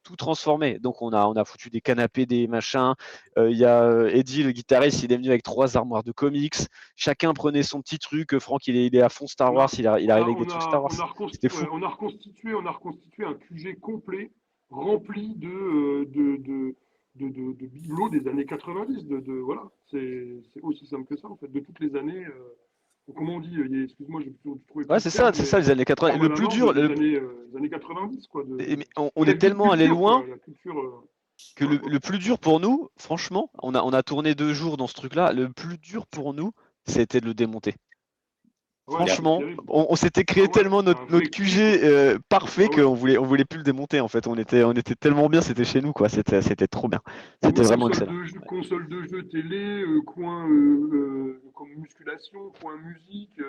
tout transformé. Donc, on a foutu des canapés, des machins. Il y a Eddie, le guitariste, il est venu avec 3 armoires de comics. Chacun prenait son petit truc. Franck, il est à fond Star Wars. Il arrive avec des trucs Star Wars. C'était fou. On a reconstitué un QG complet rempli de bibelots des années 90. Voilà, c'est aussi simple que ça, en fait, de toutes les années. Comment on dit, excuse-moi, j'ai trouvé Ouais, plus de termes, c'est ça, les années 80. Le plus dur, les années 90, quoi. mais on est tellement allé loin La culture, que le plus dur pour nous, franchement, on a tourné 2 jours dans ce truc-là. Le plus dur pour nous, c'était de le démonter. ouais, Franchement, c'est terrible. on s'était créé Ah ouais, tellement c'est un notre vrai QG parfait Ah ouais. qu'on voulait plus le démonter en fait. On était tellement bien, c'était chez nous quoi. C'était trop bien. C'était Nous, vraiment excellent. console de jeu télé, coin comme musculation, coin musique,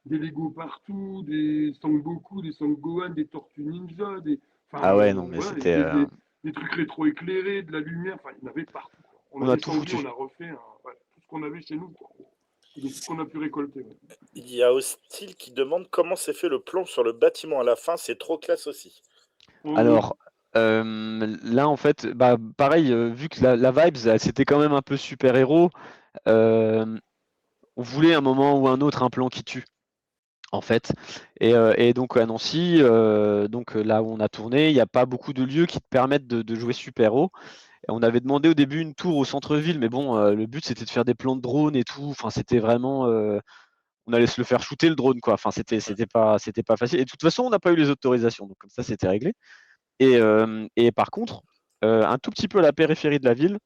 des Lego partout, des Sangoku, des Sangohan, des Tortues Ninja, enfin, Ah ouais, non, mais voilà, c'était. des trucs rétro-éclairés, de la lumière, enfin, il y en avait partout, quoi. On On a a tout descendu, foutu. on a refait ouais, tout ce qu'on avait chez nous, quoi. De tout ce qu'on a pu récolter. Ouais. Il y a Hostile qui demande comment s'est fait le plan sur le bâtiment à la fin, c'est trop classe aussi. Alors, là en fait, bah pareil, vu que la vibes, c'était quand même un peu super-héros, on voulait un moment ou un autre un plan qui tue. En fait, et donc à Nancy, là où on a tourné, il n'y a pas beaucoup de lieux qui te permettent de jouer super-héros. Et on avait demandé au début une tour au centre-ville, mais bon, le but c'était de faire des plans de drone et tout. Enfin, c'était vraiment, on allait se le faire shooter le drone, quoi. Enfin, c'était pas facile. Et de toute façon, on n'a pas eu les autorisations, donc comme ça, c'était réglé. Et par contre, un tout petit peu à la périphérie de la ville,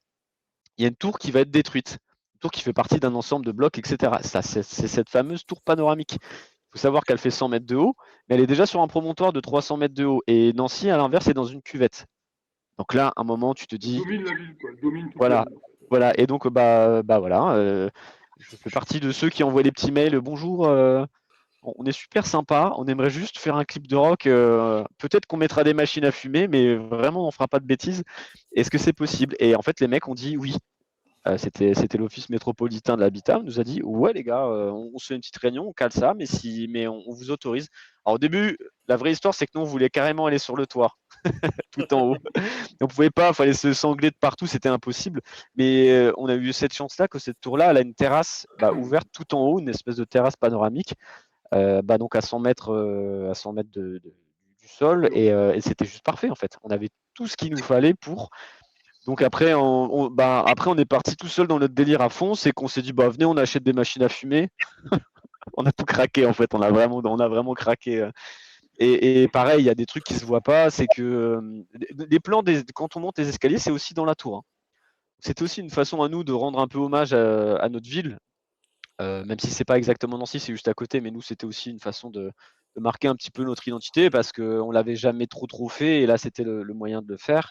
il y a une tour qui va être détruite. Une tour qui fait partie d'un ensemble de blocs, etc. Ça, c'est cette fameuse tour panoramique. Il faut savoir qu'elle fait 100 mètres de haut, mais elle est déjà sur un promontoire de 300 mètres de haut. Et Nancy, à l'inverse, est dans une cuvette. Donc là, à un moment, tu te Elle dis, domine la ville, quoi. Elle domine toute la voilà, ville, en fait. voilà. Et donc, voilà, je fais partie de ceux qui envoient les petits mails. Bonjour, on est super sympa, on aimerait juste faire un clip de rock. Peut-être qu'on mettra des machines à fumer, mais vraiment, on fera pas de bêtises. Est-ce que c'est possible? Et en fait, les mecs ont dit oui. C'était l'office métropolitain de l'habitat. On nous a dit ouais les gars, on se fait une petite réunion, on cale ça, mais on vous autorise. Alors au début, la vraie histoire c'est que nous on voulait carrément aller sur le toit, tout en haut. On pouvait pas, il fallait se sangler de partout, c'était impossible. Mais on a eu cette chance-là que cette tour-là, elle a une terrasse ouverte tout en haut, une espèce de terrasse panoramique, donc à 100 mètres, du sol, et c'était juste parfait en fait. On avait tout ce qu'il nous fallait pour. Donc après, après, on est parti tout seul dans notre délire à fond, c'est qu'on s'est dit, bah venez, on achète des machines à fumer. On a tout craqué en fait, on a vraiment craqué. Et pareil, il y a des trucs qui se voient pas, c'est que les plans, quand on monte les escaliers, c'est aussi dans la tour, hein. C'était aussi une façon à nous de rendre un peu hommage à notre ville, même si c'est pas exactement Nancy, c'est juste à côté, mais nous, c'était aussi une façon de marquer un petit peu notre identité parce qu'on l'avait jamais trop fait, et là, c'était le moyen de le faire.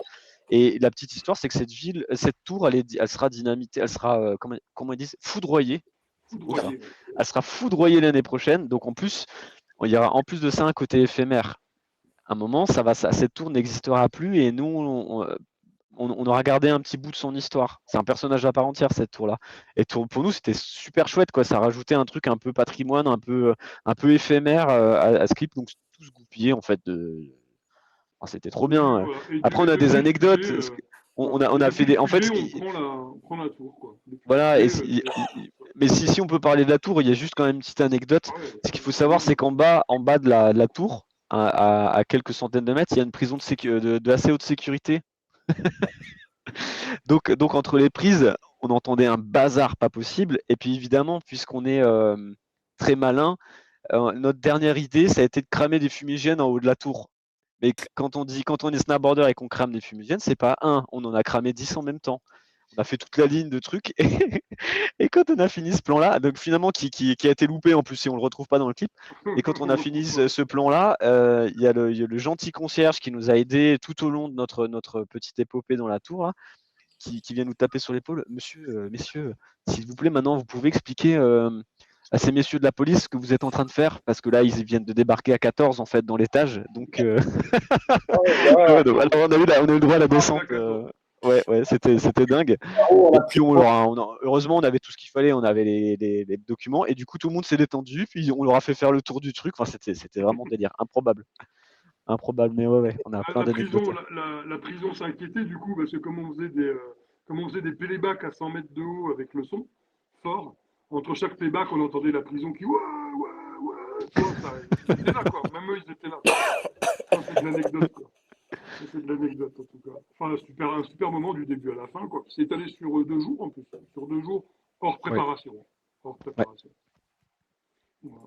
Et la petite histoire, c'est que cette tour, elle sera dynamitée, elle sera, comment ils disent, foudroyée. C'est beau ça. Elle sera foudroyée l'année prochaine. Donc en plus, il y aura en plus de ça un côté éphémère. À un moment, cette tour n'existera plus, et nous, on aura gardé un petit bout de son histoire. C'est un personnage à part entière, cette tour-là. Et pour nous, c'était super chouette, quoi. Ça rajoutait un truc un peu patrimoine, un peu éphémère à ce clip. Donc tout se goupillait en fait c'était trop bien. Voilà. Après, on a des depuis le anecdotes. QG, On a fait depuis le des. En fait, QG, on prend la tour, quoi. Voilà, Mais, et mais si on peut parler de la tour, il y a juste quand même une petite anecdote. ouais, Ce qu'il faut savoir, c'est qu'en bas de la tour, à quelques centaines de mètres, il y a une prison de assez haute sécurité. Donc entre les prises, on entendait un bazar pas possible. Et puis évidemment, puisqu'on est très malin, notre dernière idée, ça a été de cramer des fumigènes en haut de la tour. Mais quand on est snowboarder et qu'on crame des fumigènes, c'est pas un, on en a cramé 10 en même temps. On a fait toute la ligne de trucs et quand on a fini ce plan-là, donc finalement qui a été loupé en plus si on le retrouve pas dans le clip, et quand on a fini ce plan-là, il y a le gentil concierge qui nous a aidé tout au long de notre petite épopée dans la tour, là, qui vient nous taper sur l'épaule. Messieurs, s'il vous plaît, maintenant vous pouvez expliquer à ces messieurs de la police ce que vous êtes en train de faire, parce que là ils viennent de débarquer à 14 en fait dans l'étage, donc, Oh ouais, donc alors on a eu le droit à la descente. Ouais, c'était dingue. On Et a puis heureusement, on avait tout ce qu'il fallait, on avait les documents, et du coup, tout le monde s'est détendu, puis on leur a fait faire le tour du truc. Enfin, c'était vraiment délire, improbable. Improbable, mais ouais, on a plein La d'anecdotes. prison, la prison s'inquiétait du coup, parce que comme on faisait des playbacks à 100 mètres de haut avec le son fort, entre chaque playback, on entendait la prison qui ouais, tu vois, ça, ils étaient là quoi, même eux ils étaient là. Ça, c'est de l'anecdote quoi. Ça, c'est de l'anecdote en tout cas. Enfin, un super moment du début à la fin quoi. C'est étalé sur 2 jours en plus, sur 2 jours hors Ouais, préparation. Hors ouais. préparation. Voilà.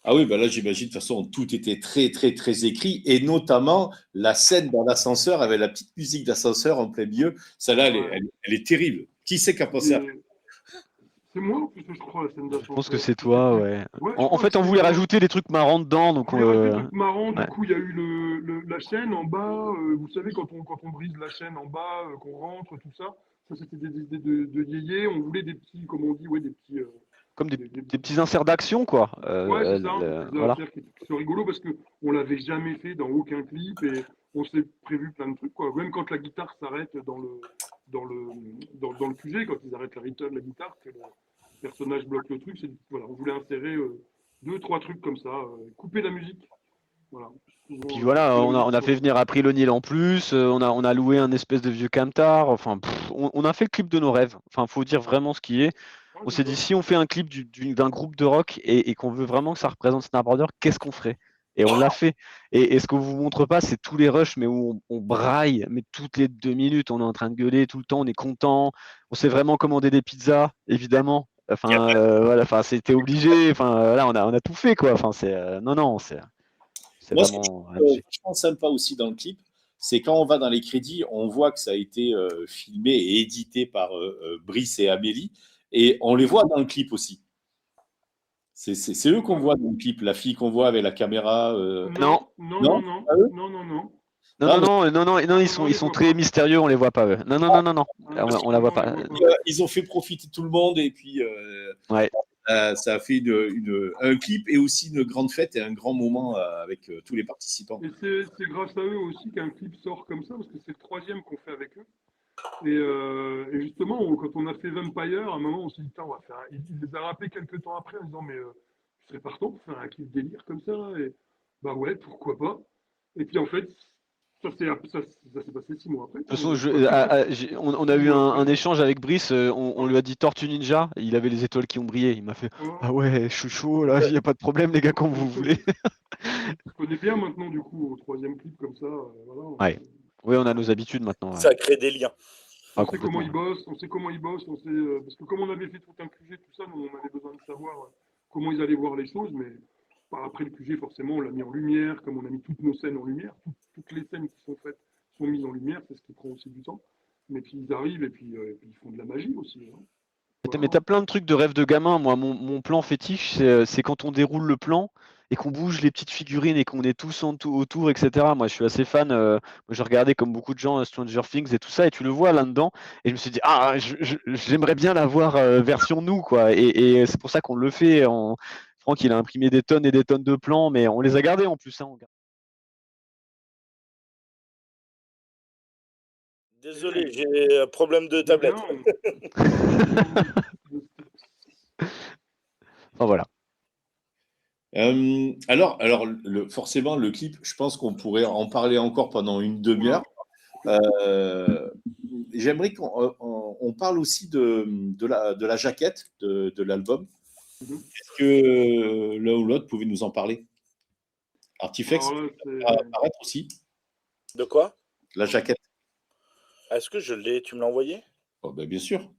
Ah oui, bah là, j'imagine, de toute façon, tout était très, très, très écrit, et notamment la scène dans l'ascenseur avec la petite musique d'ascenseur en plein milieu. Celle-là, Ouais. elle est terrible. Qui c'est qui a pensé à C'est moi en plus, je crois, la scène Je pense que d'ascenseur. c'est Je sais toi, plus. ouais. Ouais, je En crois que fait, on c'est voulait moi. rajouter des trucs marrants dedans, On donc voulait rajouter des trucs marrants, du ouais. coup il y a eu la chaîne en bas, vous savez quand on brise la chaîne en bas, qu'on rentre, tout ça, ça c'était des idées de yéyé, on voulait des petits, comme on dit, ouais, des petits, Comme des des petits, petits inserts d'action, quoi. ouais c'est ça, des petits Voilà. affaires qui sont rigolos parce qu'on l'avait jamais fait dans aucun clip et on s'est prévu plein de trucs quoi, même quand la guitare s'arrête dans le QG, quand ils arrêtent la return, la guitare, que le personnage bloque le truc, voilà, on voulait insérer 2, 3 trucs comme ça, couper la musique. Voilà. Puis Souvent, voilà, couper la on musique a fait venir April O'Neil en plus, on a loué un espèce de vieux camtar, enfin, on a fait le clip de nos rêves. Enfin, faut dire vraiment ce qui est. Ouais, On c'est s'est ça. dit, si on fait un clip d'un groupe de rock et qu'on veut vraiment que ça représente Snapboarder, qu'est-ce qu'on ferait? Et on l'a fait. Et ce qu'on vous montre pas, c'est tous les rushs, mais où on braille, mais toutes les 2 minutes, on est en train de gueuler tout le temps, on est content. On s'est vraiment commandé des pizzas, évidemment. Enfin, voilà, enfin, c'était obligé. Enfin, voilà, on a tout fait, quoi. Enfin, non, c'est Moi, ce que je vraiment trouve magique. vachement sympa aussi dans le clip, c'est quand on va dans les crédits, on voit que ça a été filmé et édité par Brice et Amélie, et on les voit dans le clip aussi. C'est eux qu'on voit dans le clip, la fille qu'on voit avec la caméra. Non, Non? Pas eux. Non. non, Non, non, mais non, non, non, non, On ils les sont voit très pas. mystérieux, on les voit pas eux. Non, non, non, non, non, Ah non, on la voit on les pas. voit pas. ils ont fait profiter tout le monde, et puis Ouais. ça a fait un clip et aussi une grande fête et un grand moment avec tous les participants. Et c'est grâce à eux aussi qu'un clip sort comme ça, parce que c'est le troisième qu'on fait avec eux. Et justement, quand on a fait Vampire, à un moment, on s'est dit, putain, on va faire. Il les a rappelés quelques temps après en disant, mais tu serais partant pour faire un clip délire comme ça là Et bah ouais, pourquoi pas. Et puis en fait, ça s'est passé 6 mois après. De toute façon, on a 6 eu mois après. un échange avec Brice, on lui a dit Tortue Ninja, il avait les étoiles qui ont brillé. Il m'a fait Oh, ah ouais, je suis chaud là, il n'y a pas de problème, les gars, quand vous voulez. on se connaît bien maintenant, du coup, au troisième clip comme ça. Voilà, Ouais. Oui, on a nos habitudes maintenant. Ouais. Ça crée des liens. Ah, on sait comment complètement. ils bossent, parce que comme on avait fait tout un QG, tout ça, nous, on avait besoin de savoir comment ils allaient voir les choses, mais après le QG, forcément, on l'a mis en lumière, comme on a mis toutes nos scènes en lumière, toutes les scènes qui sont faites sont mises en lumière, c'est ce qui prend aussi du temps. Mais puis ils arrivent et puis ils font de la magie aussi. Hein. Voilà. Mais t'as plein de trucs de rêve de gamin. Moi, mon plan fétiche, c'est quand on déroule le plan et qu'on bouge les petites figurines et qu'on est tous autour, etc. Moi, je suis assez fan. Moi, je regardais comme beaucoup de gens Stranger Things et tout ça, et tu le vois là-dedans. Et je me suis dit, ah, j'aimerais bien l'avoir version nous, quoi. Et c'est pour ça qu'on le fait. Franck, il a imprimé des tonnes et des tonnes de plans, mais on les a gardés en plus. Hein. Désolé, j'ai un problème de Eh bien, tablette. Enfin, voilà. Alors forcément, le clip, je pense qu'on pourrait en parler encore pendant une demi-heure. J'aimerais qu'on on parle aussi de la jaquette de l'album. Mhm. Est-ce que l'un ou l'autre pouvait nous en parler? Artifex Alors là, va apparaître aussi, De quoi? la jaquette. Est-ce que je l'ai? Tu me l'as envoyé? Oh, ben, bien sûr.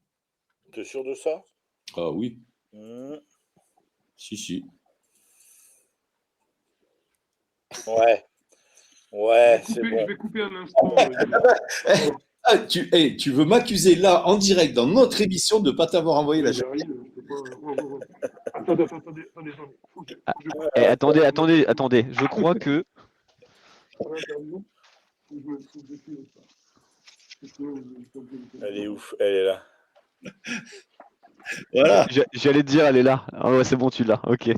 T'es sûr de ça? Ah oui, Mmh. si. Ouais, c'est je bon. vais couper un instant. Ah, tu veux m'accuser là, en direct, dans notre émission, de ne pas t'avoir envoyé la J'y jaquette? arrive, je peux pas. Ouais. Attendez. Faut que Eh, attendez. Je crois que l'interview. Faut que j'écrive ça. Parce que sinon, je peux pas- Elle est ouf, elle est là. Voilà, j'allais te dire, elle est là. Ah ouais, c'est bon, tu l'as. Ok.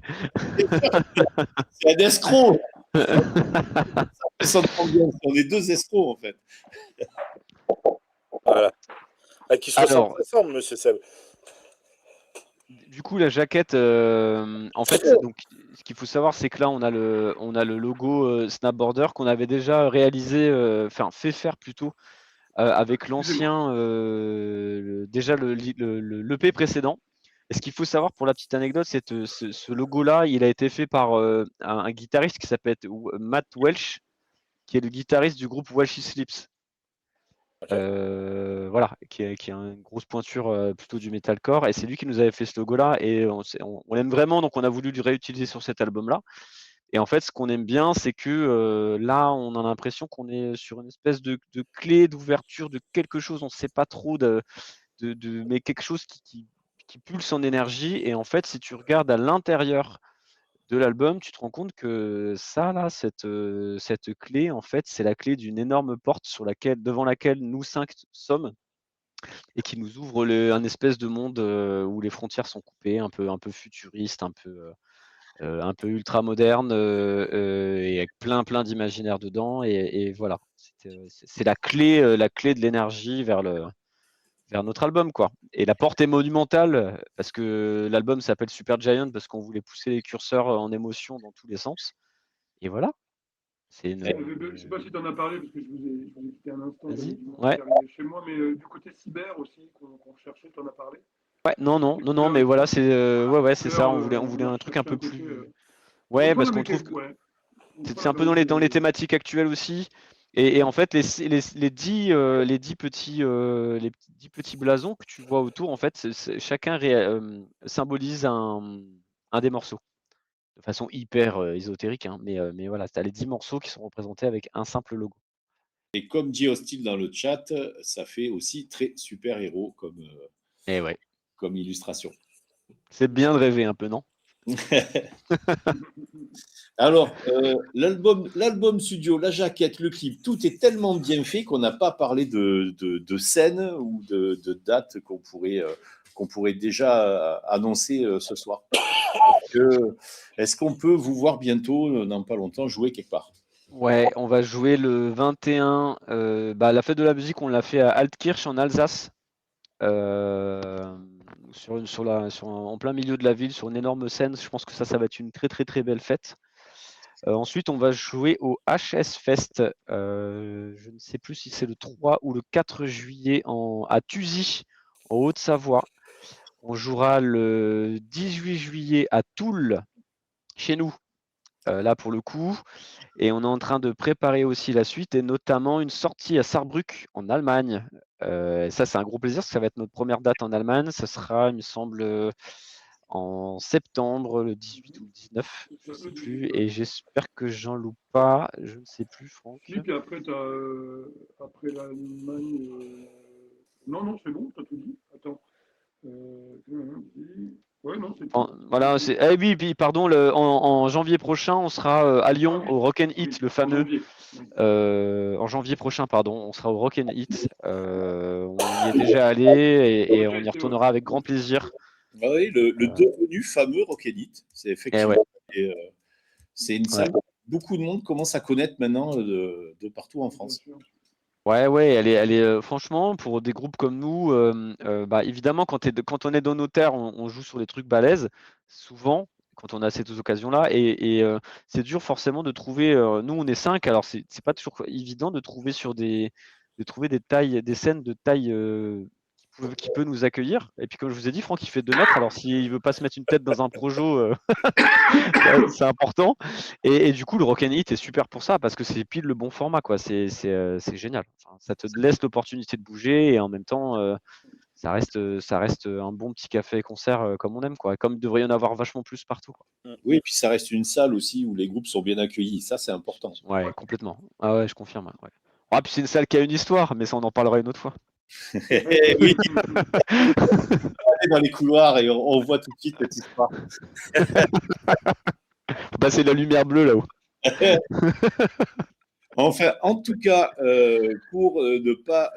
c'est un escroc. Ça s'entend bien, on est deux escrocs en fait. Voilà. Ah, qui se Alors, ressemblent ensemble, monsieur Seb. du coup, la jaquette, en fait, donc, ce qu'il faut savoir, c'est que là, on a le logo Snapboarder qu'on avait déjà réalisé, fait faire plutôt avec l'ancien, déjà l'EP précédent. Et ce qu'il faut savoir pour la petite anecdote, c'est que ce logo-là, il a été fait par un guitariste qui s'appelle Matt Welch, qui est le guitariste du groupe Welsh Sleeps. Ok. Voilà, qui a une grosse pointure plutôt du metalcore, et c'est lui qui nous avait fait ce logo-là, et on l'aime vraiment, donc on a voulu le réutiliser sur cet album-là. Et en fait, ce qu'on aime bien, c'est que là, on a l'impression qu'on est sur une espèce de clé d'ouverture de quelque chose, on ne sait pas trop, mais quelque chose qui pulse en énergie. Et en fait, si tu regardes à l'intérieur de l'album, tu te rends compte que ça, là, cette clé, en fait, c'est la clé d'une énorme porte devant laquelle nous 5 sommes, et qui nous ouvre un espèce de monde où les frontières sont coupées, un peu futuriste, un peu ultra moderne, et avec plein d'imaginaire dedans. Et voilà, c'est la clé de l'énergie vers notre album, quoi. Et la porte est monumentale parce que l'album s'appelle Super Giant, parce qu'on voulait pousser les curseurs en émotion dans tous les sens. Et voilà, c'est une. Je ne sais pas si tu en as parlé, parce que je vous ai quitté un instant, j'avais Vas-y. du monde Ouais. qui arrivait chez moi, mais du côté cyber aussi, qu'on cherchait, tu en as parlé. Ouais, non, mais voilà, c'est c'est ça. On voulait un truc un peu plus. Ouais, parce qu'on trouve que Ouais. c'est un peu dans les thématiques actuelles aussi. Et en fait, les 10 petits blasons que tu vois autour, en fait, chacun symbolise un des morceaux. De façon hyper ésotérique, hein, mais voilà, tu as les 10 morceaux qui sont représentés avec un simple logo. Et comme dit Hostile dans le chat, ça fait aussi très super-héros Et ouais, comme illustration. c'est bien de rêver un peu, non? Alors, l'album studio, la jaquette, le clip, tout est tellement bien fait qu'on n'a pas parlé de scène ou de date qu'on pourrait déjà annoncer ce soir. Est-ce qu'on peut vous voir bientôt, dans pas longtemps, jouer quelque part? Ouais, on va jouer le 21. La fête de la musique, on l'a fait à Altkirch en Alsace, en plein milieu de la ville, sur une énorme scène. Je pense que ça va être une très belle fête. Ensuite, on va jouer au HS Fest. Je ne sais plus si c'est le 3 ou le 4 juillet à Thuzy, en Haute-Savoie. On jouera le 18 juillet à Toul, chez nous, là pour le coup. Et on est en train de préparer aussi la suite, et notamment une sortie à Saarbrück, en Allemagne. Ça, c'est un gros plaisir, parce que ça va être notre première date en Allemagne. Ça sera, il me semble, en septembre, le 18 ou le 19, je ne sais plus. Et j'espère que j'en loupe pas. Je ne sais plus, Franck. Et puis après, après l'Allemagne. Non, c'est bon, tu as tout dit. Attends. Ouais, non, c'est tout. Voilà, oui, puis pardon, en janvier prochain, on sera à Lyon, au Rock and Hit, le fameux. En janvier prochain, pardon, on sera au Rock and Hit. On y est déjà allé, et on y retournera avec grand plaisir. Ah oui, le devenu fameux Rock'n'It, c'est effectivement. C'est une salle que beaucoup de monde commence à connaître maintenant de partout en France. Ouais, elle est franchement, pour des groupes comme nous, évidemment, quand on est dans nos terres, on joue sur des trucs balèzes, souvent, quand on a ces occasions-là, et c'est dur forcément de trouver. Nous, on est 5, alors c'est pas toujours évident de trouver des scènes de taille qui qui peut nous accueillir. Et puis comme je vous ai dit, Franck il fait 2 mètres, alors s'il veut pas se mettre une tête dans un projo, c'est important. Et du coup, le Rock and Hit est super pour ça, parce que c'est pile le bon format, quoi. C'est génial. Enfin, ça te laisse l'opportunité de bouger et en même temps, ça reste un bon petit café-concert comme on aime, quoi. Comme il devrait y en avoir vachement plus partout, quoi. Oui, et puis ça reste une salle aussi où les groupes sont bien accueillis. Ça, c'est important. Ouais, complètement. Ah ouais, je confirme. Ouais. Ah, puis c'est une salle qui a une histoire, mais ça, on en parlera une autre fois. Oui, dans les couloirs et on voit tout de suite cette histoire. Faut passer la lumière bleue là-haut. Enfin, en tout cas, pour ne pas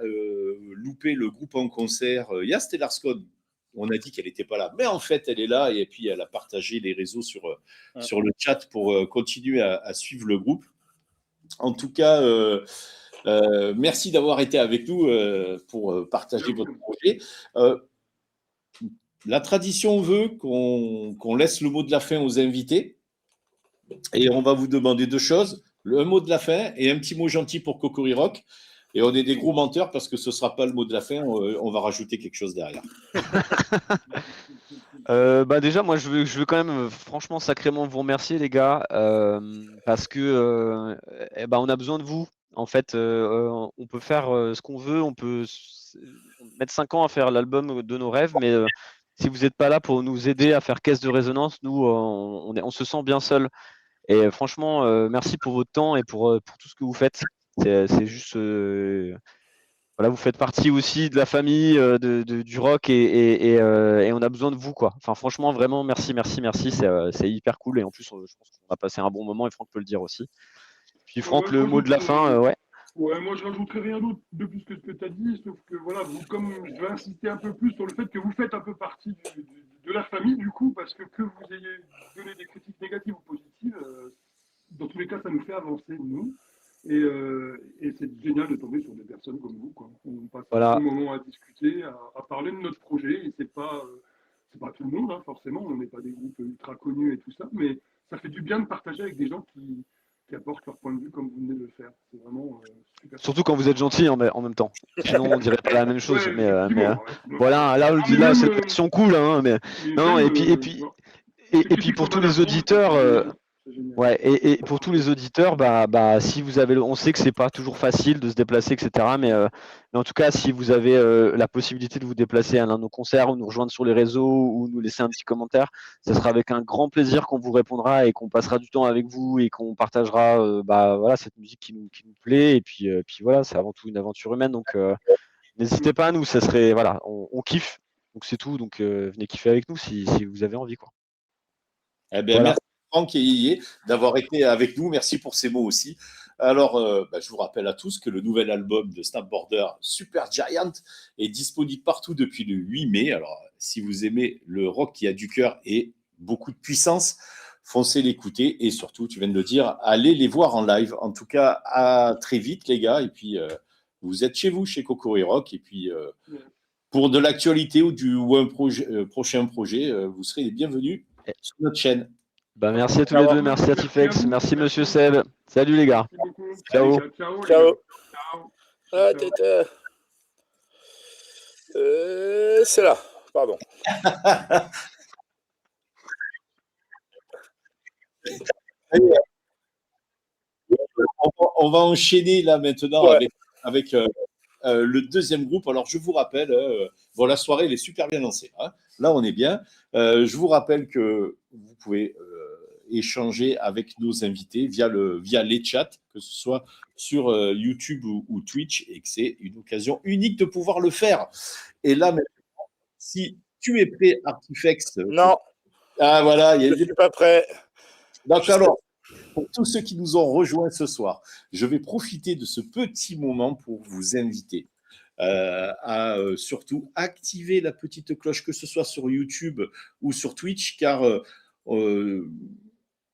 louper le groupe en concert, il y a Stellar Scott. On a dit qu'elle n'était pas là, mais en fait, elle est là et puis elle a partagé les réseaux sur le chat pour continuer à suivre le groupe. En tout cas, merci d'avoir été avec nous pour partager votre projet. La tradition veut qu'on laisse le mot de la fin aux invités et on va vous demander 2 choses. Un mot de la fin et un petit mot gentil pour Cocori Rock. Et on est des gros menteurs parce que ce ne sera pas le mot de la fin, on va rajouter quelque chose derrière. Déjà, moi, je veux quand même franchement sacrément vous remercier, les gars, parce que on a besoin de vous. En fait, on peut faire ce qu'on veut, on peut mettre 5 ans à faire l'album de nos rêves, mais si vous n'êtes pas là pour nous aider à faire caisse de résonance, nous, on se sent bien seul. Et franchement, merci pour votre temps et pour tout ce que vous faites. C'est juste, voilà, vous faites partie aussi de la famille du rock et on a besoin de vous, quoi. Enfin, franchement, vraiment, merci. C'est hyper cool et en plus, je pense qu'on a passé un bon moment et Franck peut le dire aussi. Puis Franck, Ouais, le mot de la fin, ouais. Ouais, moi je rajouterai rien d'autre de plus que ce que tu as dit, sauf que voilà, comme je vais insister un peu plus sur le fait que vous faites un peu partie de la famille du coup, parce que vous ayez donné des critiques négatives ou positives, dans tous les cas ça nous fait avancer nous, et c'est génial de tomber sur des personnes comme vous, quoi. On passe un Voilà. bon moment à discuter, à parler de notre projet, et c'est pas tout le monde, hein, forcément, on n'est pas des groupes ultra connus et tout ça, mais ça fait du bien de partager avec des gens qui apportent leur point de vue comme vous venez de le faire. C'est vraiment super. Surtout quand vous êtes gentil en même temps. Sinon, on dirait pas la même chose. Ouais, mais effectivement, ouais. voilà, là, on le dit, Mais là, même, c'est la version cool, hein, mais non. même, Et ces puis critiques pour sont tous les balafrons, auditeurs. c'est génial. Ouais, et pour tous les auditeurs, si vous avez, on sait que c'est pas toujours facile de se déplacer, etc. Mais en tout cas, si vous avez la possibilité de vous déplacer à l'un de nos concerts ou nous rejoindre sur les réseaux ou nous laisser un petit commentaire, ça sera avec un grand plaisir qu'on vous répondra et qu'on passera du temps avec vous et qu'on partagera voilà, cette musique qui nous plaît. Et puis voilà, c'est avant tout une aventure humaine. Donc n'hésitez pas à nous, ça serait, voilà, on kiffe. Donc c'est tout. Donc venez kiffer avec nous si vous avez envie, quoi. Eh bien, Voilà. merci Franck et Yé d'avoir été avec nous. Merci pour ces mots aussi. Alors, je vous rappelle à tous que le nouvel album de Snapboarder, Super Giant, est disponible partout depuis le 8 mai. Alors, si vous aimez le rock qui a du cœur et beaucoup de puissance, foncez l'écouter. Et surtout, tu viens de le dire, allez les voir en live. En tout cas, à très vite, les gars. Et puis, vous êtes chez vous, chez Cocori Rock. Et puis, pour de l'actualité ou un prochain projet, vous serez les bienvenus sur notre chaîne. Merci à tous les deux, merci à Tifex, merci Monsieur Seb. Salut les gars. Merci beaucoup. Ciao. Ciao. Ciao. Ciao. Ah, c'est là, pardon. On va enchaîner là maintenant Ouais. avec le deuxième groupe. Alors, je vous rappelle, la soirée, elle est super bien lancée. Hein. Là, on est bien. Je vous rappelle que vous pouvez échanger avec nos invités via les chats, que ce soit sur YouTube ou Twitch, et que c'est une occasion unique de pouvoir le faire. Et là, maintenant, si tu es prêt, Artifex. Non. Ah, voilà. Je ne suis pas prêt. Donc, alors, pour tous ceux qui nous ont rejoints ce soir, je vais profiter de ce petit moment pour vous inviter à surtout activer la petite cloche, que ce soit sur YouTube ou sur Twitch, car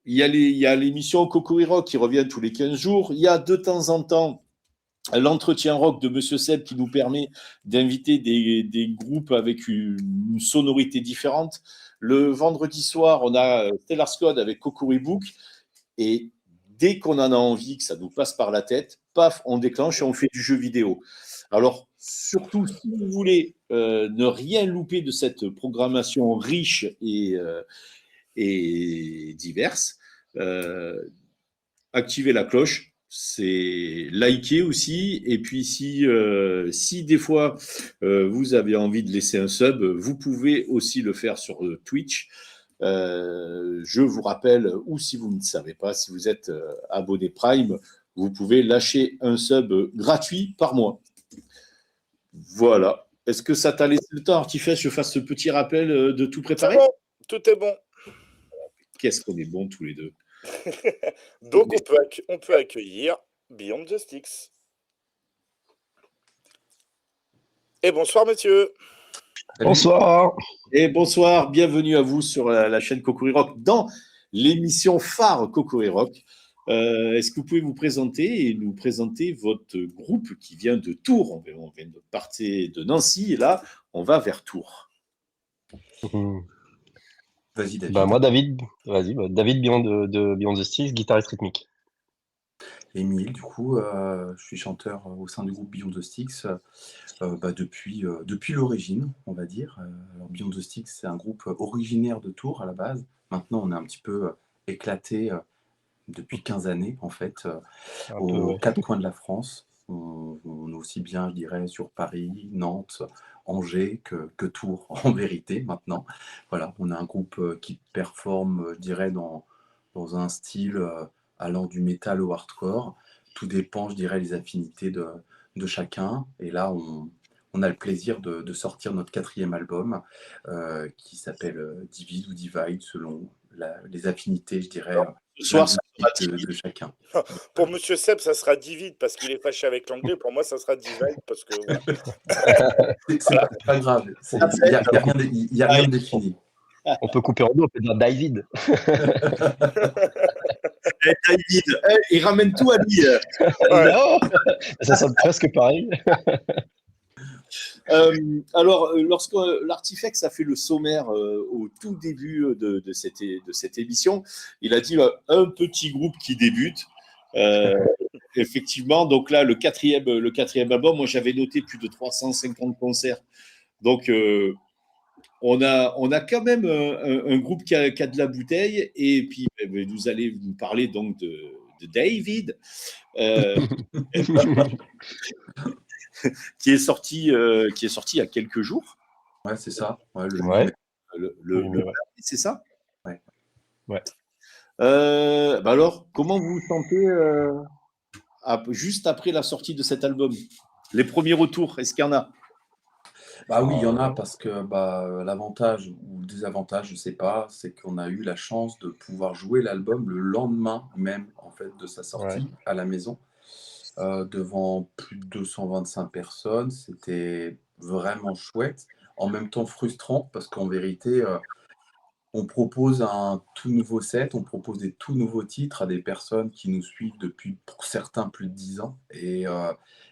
il y a l'émission Cocori Rock qui revient tous les 15 jours. Il y a de temps en temps l'entretien rock de Monsieur Seb qui nous permet d'inviter des groupes avec une sonorité différente. Le vendredi soir, on a Stellar Scott avec Cocori Book. Et dès qu'on en a envie, que ça nous passe par la tête, paf, on déclenche et on fait du jeu vidéo. Alors, surtout, si vous voulez ne rien louper de cette programmation riche et diverse. Activez la cloche, c'est liker aussi. Et puis, si des fois vous avez envie de laisser un sub, vous pouvez aussi le faire sur Twitch. Je vous rappelle, ou si vous ne savez pas, si vous êtes abonné Prime, vous pouvez lâcher un sub gratuit par mois. Voilà. Est-ce que ça t'a laissé le temps, Artifex, que je fasse ce petit rappel de tout préparer? C'est bon, tout est bon. Qu'est-ce qu'on est bons tous les deux. Donc on peut accueillir Beyond the Sticks. Et bonsoir monsieur. Bonsoir. Et bonsoir, bienvenue à vous sur la chaîne Cocori Rock dans l'émission phare Cocori Rock. Est-ce que vous pouvez vous présenter et nous présenter votre groupe qui vient de Tours? On vient de partir de Nancy et là, on va vers Tours. Vas-y, David. Moi, David, David de Beyond the Sticks, guitariste rythmique. Émile, du coup, je suis chanteur au sein du groupe Beyond the Sticks depuis l'origine, on va dire. Alors, Beyond the Sticks, c'est un groupe originaire de Tours à la base. Maintenant, on est un petit peu éclaté depuis 15 années, en fait, aux quatre coins de la France. On est aussi bien, je dirais, sur Paris, Nantes, Angers que Tours, en vérité, maintenant. Voilà, on a un groupe qui performe, je dirais, dans un style allant du métal au hardcore. Tout dépend, je dirais, des affinités de chacun. Et là, on a le plaisir de sortir notre 4e album qui s'appelle Divide ou Divide, selon les affinités, je dirais, Ce soir, de chacun. Pour Monsieur Seb, ça sera Divide parce qu'il est fâché avec l'anglais. Pour moi, ça sera Divide parce que. C'est pas grave. Il n'y a rien de défini. On peut couper en deux, on peut dire David. David, il ramène tout à lui. Non, ça sonne presque pareil. Alors, lorsque l'Artifex a fait le sommaire au tout début de cette émission, il a dit un petit groupe qui débute. Effectivement, donc là, le quatrième album, moi j'avais noté plus de 350 concerts. Donc, on a quand même un groupe qui a de la bouteille. Et puis, vous allez nous parler donc de David. qui est sorti il y a quelques jours. Ouais, c'est ça. Ouais, c'est ça. Ouais. Alors, comment vous vous sentez juste après la sortie de cet album? Les premiers retours, est-ce qu'il y en a? Bah oui, il y en a parce que l'avantage ou le désavantage, je sais pas, c'est qu'on a eu la chance de pouvoir jouer l'album le lendemain même en fait de sa sortie à la maison. Devant plus de 225 personnes. C'était vraiment chouette. En même temps frustrant parce qu'en vérité, on propose un tout nouveau set, on propose des tout nouveaux titres à des personnes qui nous suivent depuis, pour certains, plus de 10 ans. Et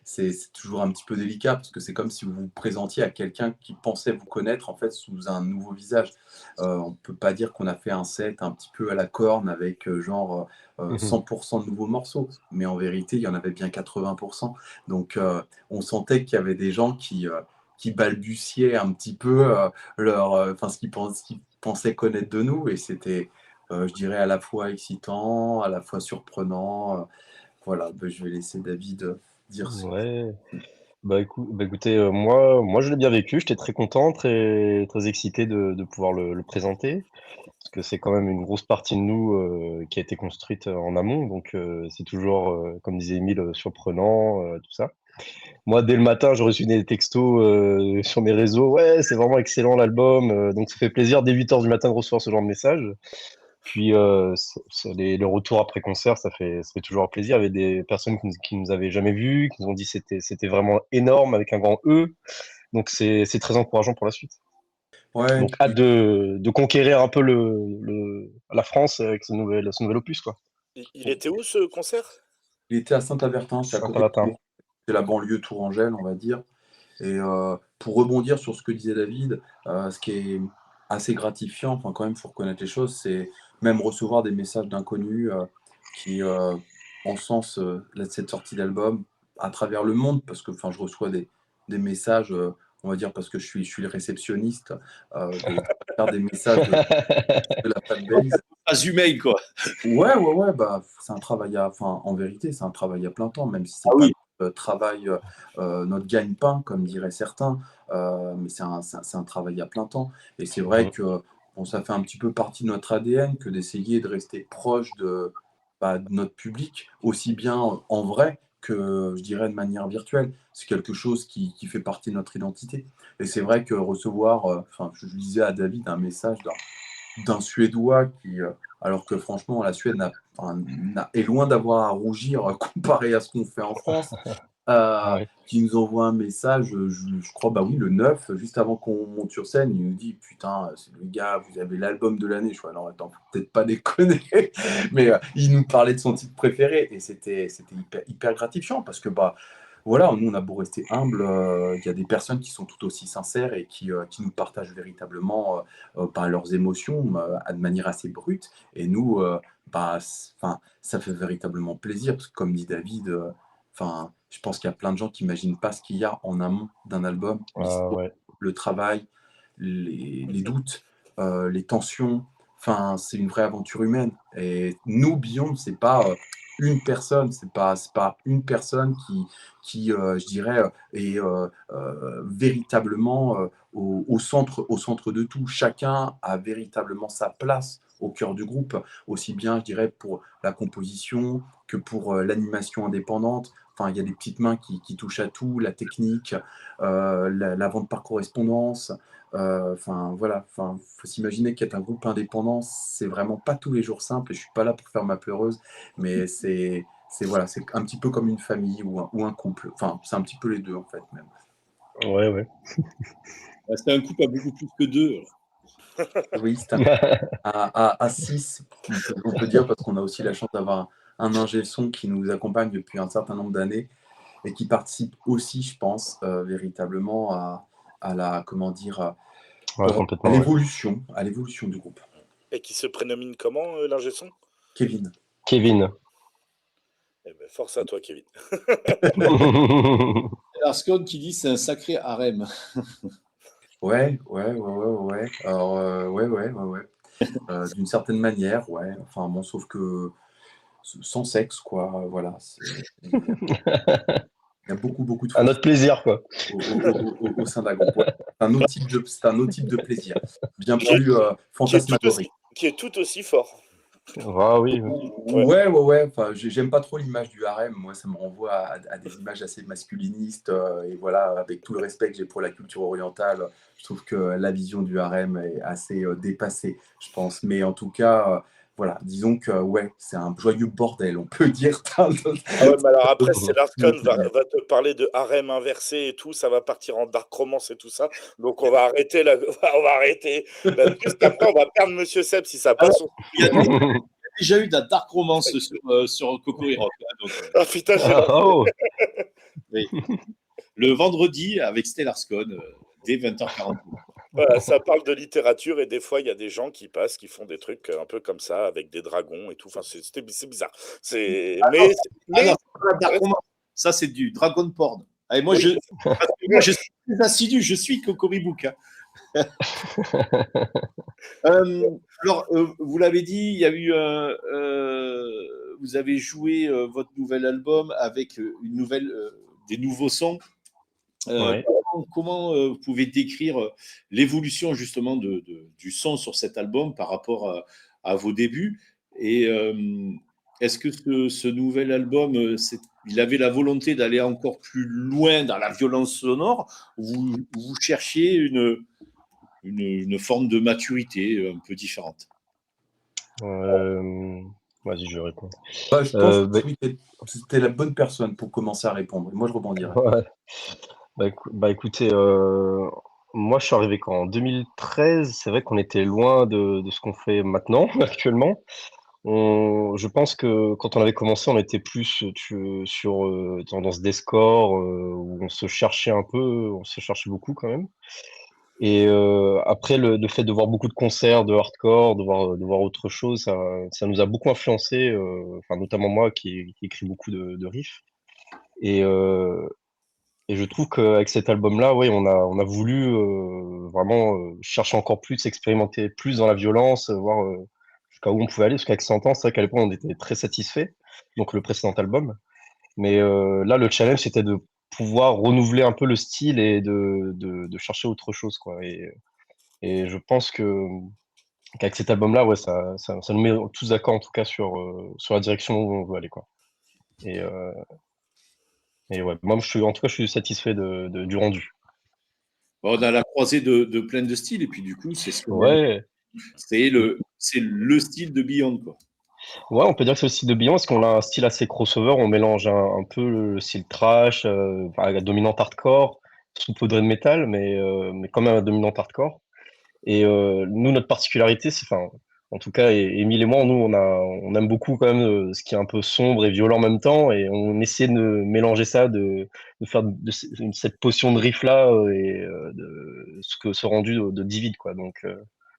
c'est toujours un petit peu délicat parce que c'est comme si vous vous présentiez à quelqu'un qui pensait vous connaître en fait sous un nouveau visage. On ne peut pas dire qu'on a fait un set un petit peu à la corne avec 100% de nouveaux morceaux, mais en vérité, il y en avait bien 80%. Donc, on sentait qu'il y avait des gens qui balbutiaient un petit peu ce qu'ils pensaient connaître de nous, et c'était, je dirais, à la fois excitant, à la fois surprenant. Voilà, je vais laisser David dire ça. Ouais. Écoutez, moi je l'ai bien vécu, j'étais très content, très, très excité de pouvoir le présenter, parce que c'est quand même une grosse partie de nous qui a été construite en amont, donc c'est toujours, comme disait Émile, surprenant, tout ça. Moi, dès le matin, j'ai reçu des textos sur mes réseaux, ouais, c'est vraiment excellent l'album, donc ça fait plaisir dès 8h du matin de recevoir ce genre de message. Puis les retours après concert, ça fait toujours plaisir. Il y avait des personnes qui nous avaient jamais vus, qui nous ont dit que c'était vraiment énorme avec un grand E. Donc c'est très encourageant pour la suite. Ouais, Donc hâte de conquérir un peu la France avec ce nouvel opus, quoi. Il était où ce concert? il était à Saint-Avertin, c'est à côté Saint-Avertin. de la banlieue tourangelle, on va dire. Et pour rebondir sur ce que disait David, ce qui est assez gratifiant, enfin quand même, il faut reconnaître les choses, c'est même recevoir des messages d'inconnus qui encensent cette sortie d'album à travers le monde, parce que je reçois des messages on va dire, parce que je suis le réceptionniste, de faire des messages de la fanbase. Pas humain, quoi. Ouais, ouais, ouais, bah, c'est un travail enfin, en vérité, c'est un travail à plein temps, même si Ah c'est pas oui. notre travail, notre gagne-pain, comme diraient certains, mais c'est un travail à plein temps. Et c'est vrai Mhm. que bon, ça fait un petit peu partie de notre ADN que d'essayer de rester proche de notre public, aussi bien en vrai que, je dirais, de manière virtuelle. C'est quelque chose qui fait partie de notre identité. Et c'est vrai que recevoir, enfin, je disais à David un message d'un Suédois qui, alors que franchement, la Suède enfin, est loin d'avoir à rougir comparé à ce qu'on fait en France, Ouais. qui nous envoie un message, je crois, bah oui, le 9, juste avant qu'on monte sur scène, il nous dit: «Putain, c'est le gars, vous avez l'album de l'année». Je fais: «Non, attends, faut peut-être pas déconner». Mais il nous parlait de son titre préféré et c'était hyper gratifiant parce que, bah, voilà, nous, on a beau rester humble, il y a des personnes qui sont tout aussi sincères et qui nous partagent véritablement, bah, leurs émotions, de manière assez brute. Et nous, bah, enfin, ça fait véritablement plaisir parce que comme dit David, enfin, je pense qu'il y a plein de gens qui imaginent pas ce qu'il y a en amont d'un album, l'histoire, Ouais. le travail, les doutes, les tensions. Enfin, c'est une vraie aventure humaine. Et nous, Beyond, c'est pas une personne, c'est pas une personne je dirais, est véritablement au centre de tout. Chacun a véritablement sa place au cœur du groupe, aussi bien, je dirais, pour la composition que pour l'animation indépendante. Enfin, il y a des petites mains qui touchent à tout, la technique, la vente par correspondance. Enfin, voilà. Enfin, faut s'imaginer qu'être un groupe indépendant, c'est vraiment pas tous les jours simple. Et je suis pas là pour faire ma pleureuse, mais c'est voilà, c'est un petit peu comme une famille ou un couple. Enfin, c'est un petit peu les deux en fait même. Ouais, ouais. Bah, c'est un couple à beaucoup plus que deux. Oui, c'est un à 6, on peut dire, parce qu'on a aussi la chance d'avoir un ingé son qui nous accompagne depuis un certain nombre d'années et qui participe aussi, je pense, véritablement à la, comment dire, Ouais, à complètement, ouais. l'évolution du groupe. Et qui se prénomine comment, l'ingé son? Kevin. Kevin. Eh ben, force à toi, Kevin. Arscon qui dit c'est un sacré harem. Ouais, ouais, ouais, ouais, ouais. Alors, ouais, ouais, ouais, ouais. D'une certaine manière, ouais. Enfin, bon, sauf que sans sexe, quoi. Voilà. Il y a beaucoup, beaucoup de À fruits notre plaisir, quoi. au sein d'un groupe. Ouais. C'est un autre type de plaisir, bien Qui est, plus qui est tout fantasmagorique. aussi, qui est tout aussi fort. Ah oui, oui. Ouais. Ouais, ouais, ouais. Enfin, j'aime pas trop l'image du harem. Moi, ça me renvoie à des images assez masculinistes. Et voilà, avec tout le respect que j'ai pour la culture orientale, je trouve que la vision du harem est assez dépassée, je pense. Mais en tout cas, voilà, disons que ouais, c'est un joyeux bordel, on peut dire. Ah ouais, mais alors après, On Stellarkon peut dire. va te parler de harem inversé et tout, ça va partir en dark romance et tout ça. Donc on va arrêter là, on va arrêter. Là, juste après, on va perdre Monsieur Seb si ça passe. Il y a déjà eu de la dark romance sur Cocoriroc. Hein, donc, Ah putain, j'ai la... Oh, oui. Le vendredi avec Stellarscon, dès 20h40. Voilà, ça parle de littérature et des fois, il y a des gens qui passent, qui font des trucs un peu comme ça, avec des dragons et tout. Enfin, c'est bizarre. Ah non, Mais c'est pas la dark romance. Ça, c'est du dragon porn. Allez, oui, parce que moi, je suis très assidu, je suis Cocoribook. Hein. Alors, vous l'avez dit, il y a eu vous avez joué votre nouvel album avec des nouveaux sons. ouais. Comment vous pouvez décrire l'évolution justement du son sur cet album par rapport à vos débuts? Et est-ce que ce nouvel album, il avait la volonté d'aller encore plus loin dans la violence sonore, ou vous cherchiez une forme de maturité un peu différente? Euh, Vas-y, je réponds. Bah, je pense que Bah, oui, c'était la bonne personne pour commencer à répondre. Moi, je rebondirai. ouais. Bah, écoutez, moi je suis arrivé quand? En 2013, c'est vrai qu'on était loin de ce qu'on fait maintenant, actuellement. Je pense que quand on avait commencé, on était plus sur tendance deathcore, où on se cherchait un peu, on se cherchait beaucoup quand même. Et après, le fait de voir beaucoup de concerts de hardcore, de voir autre chose, ça nous a beaucoup influencé, enfin, notamment moi qui écris beaucoup de riffs. Et, Et je trouve qu'avec cet album-là, ouais, on a voulu vraiment chercher encore plus, expérimenter plus dans la violence, voir jusqu'à où on pouvait aller. Parce qu'avec 100 ans, c'est vrai qu'à l'époque, on était très satisfait, donc le précédent album. Mais là, le challenge, c'était de pouvoir renouveler un peu le style et de chercher autre chose, quoi. Et je pense qu'avec cet album-là, ouais, ça nous met tous d'accord, en tout cas, sur la direction où on veut aller, quoi. Et, euh, et ouais, moi, en tout cas, je suis satisfait du rendu. Bon, on a la croisée de plein de styles, et puis du coup, c'est ce qu'on aime. Ouais, C'est le style de Beyond, quoi. ouais, on peut dire que c'est le style de Beyond, parce qu'on a un style assez crossover, on mélange un peu le style trash, enfin, la dominante hardcore, saupoudré de métal, mais quand même la dominante hardcore. Et nous, notre particularité, enfin, en tout cas, Émile et moi, nous, on aime beaucoup quand même ce qui est un peu sombre et violent en même temps, et on essaie de mélanger ça, de faire cette potion de riff-là et de ce rendu de Divid, quoi. Donc,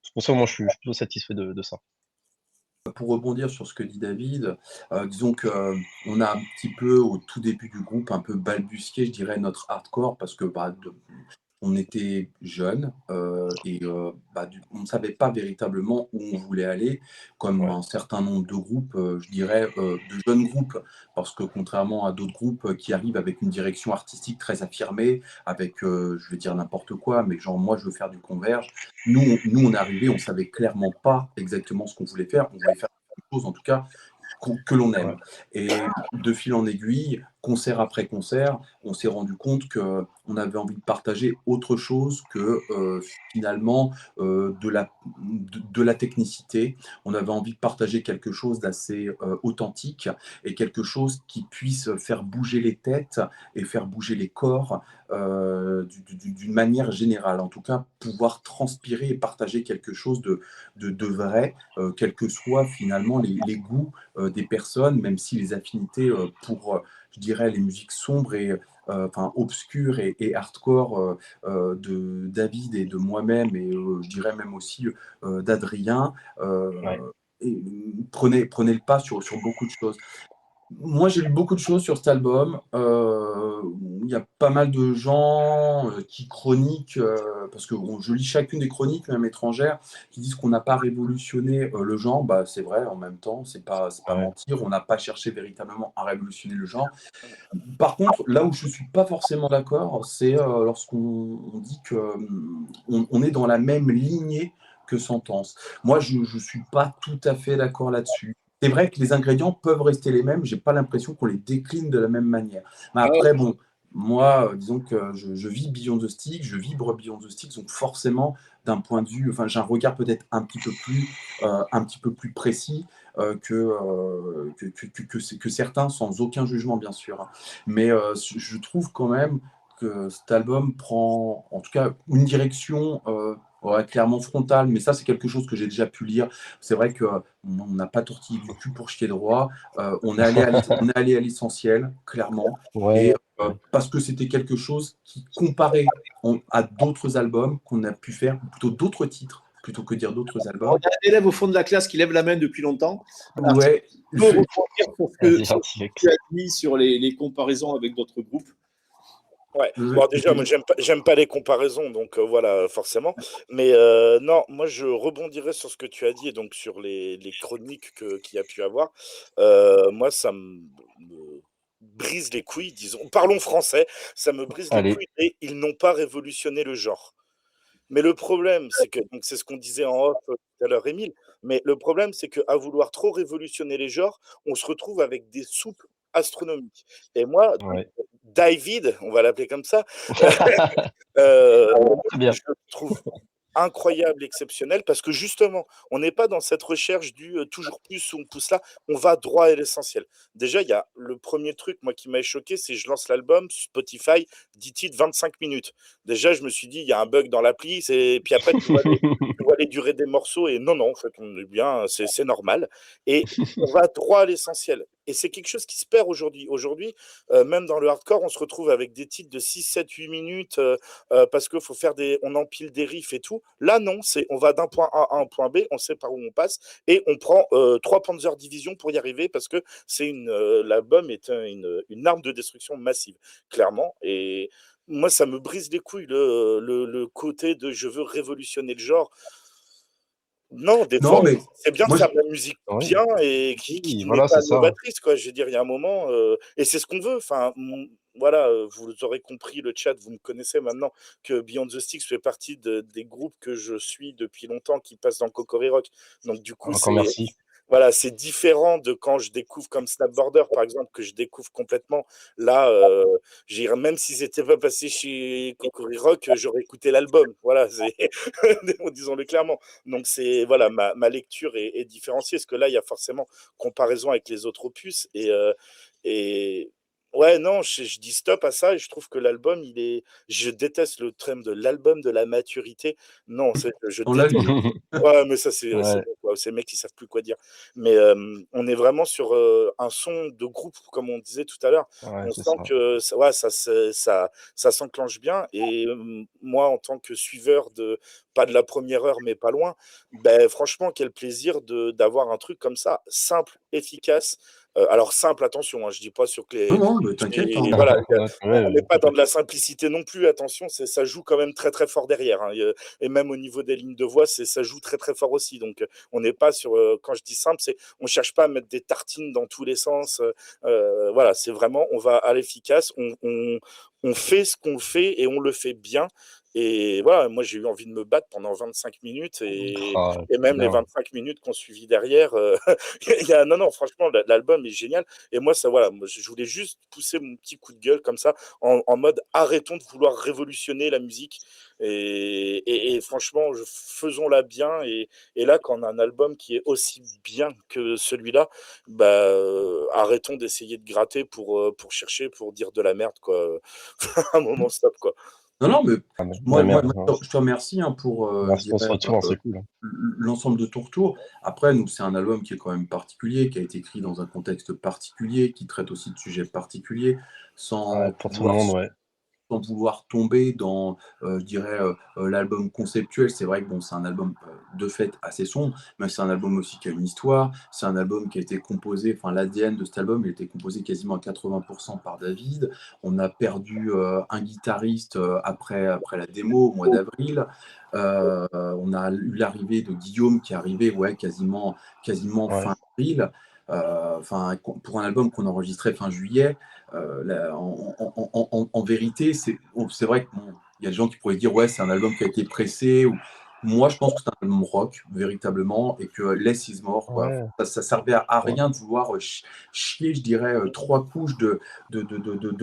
c'est pour ça que moi, je suis plutôt satisfait de ça. Pour rebondir sur ce que dit David, disons qu'on a un petit peu, au tout début du groupe, un peu balbutié, je dirais, notre hardcore, parce que on était jeunes et on ne savait pas véritablement où on voulait aller, comme Ouais. un certain nombre de groupes, je dirais, de jeunes groupes, parce que contrairement à d'autres groupes qui arrivent avec une direction artistique très affirmée, avec, je vais dire n'importe quoi, mais genre moi je veux faire du Converge, nous on est arrivés, on savait clairement pas exactement ce qu'on voulait faire, on voulait faire quelque chose en tout cas que l'on Ouais. aime. Et de fil en aiguille, concert après concert, on s'est rendu compte qu'on avait envie de partager autre chose que finalement de la technicité. On avait envie de partager quelque chose d'assez authentique et quelque chose qui puisse faire bouger les têtes et faire bouger les corps d'une manière générale. En tout cas, pouvoir transpirer et partager quelque chose de vrai, quels que soient finalement les goûts des personnes, même si les affinités pour, je dirais, les musiques sombres et enfin obscures et hardcore de David et de moi-même, et je dirais même aussi d'Adrien, Ouais. et prenez le pas sur beaucoup de choses. Moi, j'ai lu beaucoup de choses sur cet album. Il y a pas mal de gens qui chroniquent, parce que je lis chacune des chroniques, même étrangères, qui disent qu'on n'a pas révolutionné le genre. Bah, c'est vrai, en même temps, c'est pas Ouais. mentir. On n'a pas cherché véritablement à révolutionner le genre. Par contre, là où je ne suis pas forcément d'accord, c'est lorsqu'on dit qu'on est dans la même lignée que Sentence. Moi, je ne suis pas tout à fait d'accord là-dessus. C'est vrai que les ingrédients peuvent rester les mêmes, j'ai pas l'impression qu'on les décline de la même manière. Mais après, bon, moi, disons que je vis Beyond the Sticks, je vibre Beyond the Sticks, donc forcément, d'un point de vue, enfin, j'ai un regard peut-être un petit peu plus précis que certains, sans aucun jugement, bien sûr, hein. Mais je trouve quand même que cet album prend, en tout cas, une direction ouais, clairement frontale, mais ça, c'est quelque chose que j'ai déjà pu lire. C'est vrai qu'on n'a pas tortillé du cul pour chier droit. On est allé à l'essentiel, clairement. Ouais. Et parce que c'était quelque chose qui, comparé à d'autres albums qu'on a pu faire, ou plutôt d'autres titres, plutôt que dire d'autres On albums. a un élève au fond de la classe qui lève la main depuis longtemps. Alors, Ouais, tu peux rebondir sur Vas-y, ce que gentil. tu as dit sur les comparaisons avec d'autres groupes. Ouais. je- Bon, déjà, moi, j'aime pas les comparaisons, donc voilà, forcément. Mais non, moi, je rebondirais sur ce que tu as dit et donc sur les chroniques qu'il y a pu avoir. Moi, ça me brise les couilles, disons. Parlons français, ça me brise les Allez. couilles et ils n'ont pas révolutionné le genre. Mais le problème, c'est que, donc c'est ce qu'on disait en off tout à l'heure, Émile, mais le problème, c'est qu'à vouloir trop révolutionner les genres, on se retrouve avec des soupes astronomiques. Et moi, donc, Ouais. David, on va l'appeler comme ça, moi, Très bien. je le trouve incroyable, exceptionnel, parce que justement, on n'est pas dans cette recherche du toujours plus, on pousse là, on va droit à l'essentiel. Déjà, il y a le premier truc, moi, qui m'a choqué, c'est je lance l'album, Spotify, 10 titres, 25 minutes. Déjà, je me suis dit, il y a un bug dans l'appli, puis après, tu vois réduire des morceaux et non, non, en fait, on est bien, c'est normal et on va droit à l'essentiel et c'est quelque chose qui se perd aujourd'hui. Aujourd'hui, même dans le hardcore, on se retrouve avec des titres de 6, 7, 8 minutes, parce qu'il faut faire on empile des riffs et tout. Là, non, on va d'un point A à un point B, on sait par où on passe et on prend 3 Panzer Division pour y arriver parce que l'album est une arme de destruction massive, clairement. Et moi, ça me brise les couilles, le côté de je veux révolutionner le genre. Non, des fois, Non, mais c'est bien de moi, faire de la musique Oui, bien et qui oui, n'est voilà, pas c'est ça. novatrice, quoi. Je veux dire, il y a un moment, et c'est ce qu'on veut. Enfin, voilà, vous aurez compris le chat, vous me connaissez maintenant, que Beyond the Sticks fait partie des groupes que je suis depuis longtemps qui passent dans Cocori Rock. Donc, du coup, Encore merci. voilà, c'est différent de quand je découvre comme Snapboarder, par exemple, que je découvre complètement. Là, même s'ils n'étaient pas passés chez Cocori Rock, j'aurais écouté l'album. Voilà, disons-le clairement. Donc, voilà, ma lecture est différenciée, parce que là, il y a forcément comparaison avec les autres opus. Et ouais, non, je dis stop à ça, et je trouve que l'album, je déteste le terme de l'album de la maturité. Non, je on l'a déteste. lu, hein. Ouais, mais ça, c'est Ouais, bon, quoi. Ces mecs qui savent plus quoi dire. Mais on est vraiment sur un son de groupe, comme on disait tout à l'heure. ouais, On c'est sent ça. que ouais, ça s'enclenche bien. Et moi, en tant que suiveur pas de la première heure, mais pas loin, ben, franchement, quel plaisir d'avoir un truc comme ça, simple, efficace. Alors simple, attention, hein, je dis pas sur que Non, non, mais t'inquiète, hein. voilà, Ouais, on n'est pas dans de la simplicité non plus, attention, ça joue quand même très très fort derrière, hein. Et même au niveau des lignes de voix, ça joue très très fort aussi. Donc on n'est pas sur, quand je dis simple, on cherche pas à mettre des tartines dans tous les sens. Voilà, c'est vraiment, on va à l'efficace, on fait ce qu'on fait et on le fait bien. Et voilà, moi j'ai eu envie de me battre pendant 25 minutes Ah, et même les bien. 25 minutes qu'on suivit derrière, non, non, franchement, l'album est génial. Et moi, ça, voilà, moi, je voulais juste pousser mon petit coup de gueule comme ça, en mode arrêtons de vouloir révolutionner la musique. Et franchement, faisons-la bien. Et là, quand on a un album qui est aussi bien que celui-là, bah, arrêtons d'essayer de gratter pour chercher, pour dire de la merde, quoi. À un moment, stop, quoi. Non, non, mais Ah, mais moi, merde, je te remercie, hein, pour, je merci pour ce dirais, retour, hein, c'est cool, hein. l'ensemble de ton retour. Après, nous, c'est un album qui est quand même particulier, qui a été écrit dans un contexte particulier, qui traite aussi de sujets particuliers, Ouais, sans pour tout le vouloir monde, ouais. sans vouloir tomber dans, je dirais, l'album conceptuel. C'est vrai que bon, c'est un album de fait assez sombre, mais c'est un album aussi qui a une histoire. C'est un album qui a été composé, enfin l'ADN de cet album, il a été composé quasiment à 80% par David. On a perdu un guitariste après la démo au mois d'avril. On a eu l'arrivée de Guillaume qui est arrivé ouais, quasiment Ouais. fin avril. Enfin, pour un album qu'on enregistrait fin juillet. En vérité, c'est vrai qu'il y a des gens qui pourraient dire ouais, c'est un album qui a été pressé. Moi, je pense que c'est un album rock, véritablement, et que Less is More, quoi. Ouais. Ça servait à Ouais. rien de vouloir chier, je dirais, 3 couches de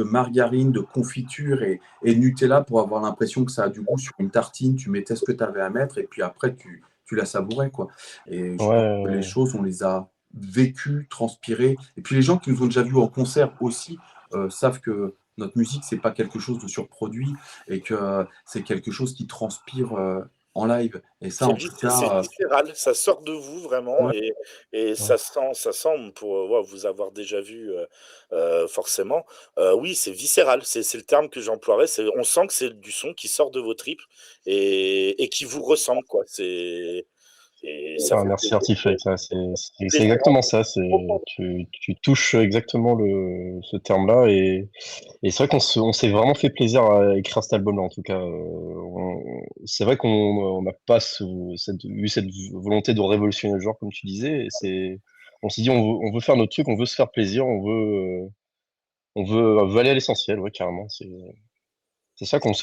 margarine, de confiture et Nutella pour avoir l'impression que ça a du goût sur une tartine. Tu mettais ce que tu avais à mettre, et puis après, tu la savourais, quoi. Et je pense que les Ouais. choses, on les a vécues, transpirées. Et puis les gens qui nous ont déjà vus en concert aussi, savent que notre musique, c'est pas quelque chose de surproduit et que c'est quelque chose qui transpire en live. Et ça, en tout C'est cas, viscéral, ça sort de vous vraiment ouais, et Ouais. ça sent pour ouais, vous avoir déjà vu forcément. Oui, c'est viscéral, c'est le terme que j'emploierais. On sent que c'est du son qui sort de vos tripes et qui vous ressemble, quoi. Et ça Ah, fait merci plaisir. Artiflex, ça, c'est Plaisir exactement ça. Tu touches exactement ce terme-là et c'est vrai on s'est vraiment fait plaisir à écrire cet album-là. En tout cas, c'est vrai qu'on n'a pas eu cette volonté de révolutionner le genre comme tu disais. On s'est dit on veut faire notre truc, on veut se faire plaisir, on veut aller à l'essentiel, ouais, carrément. C'est ça on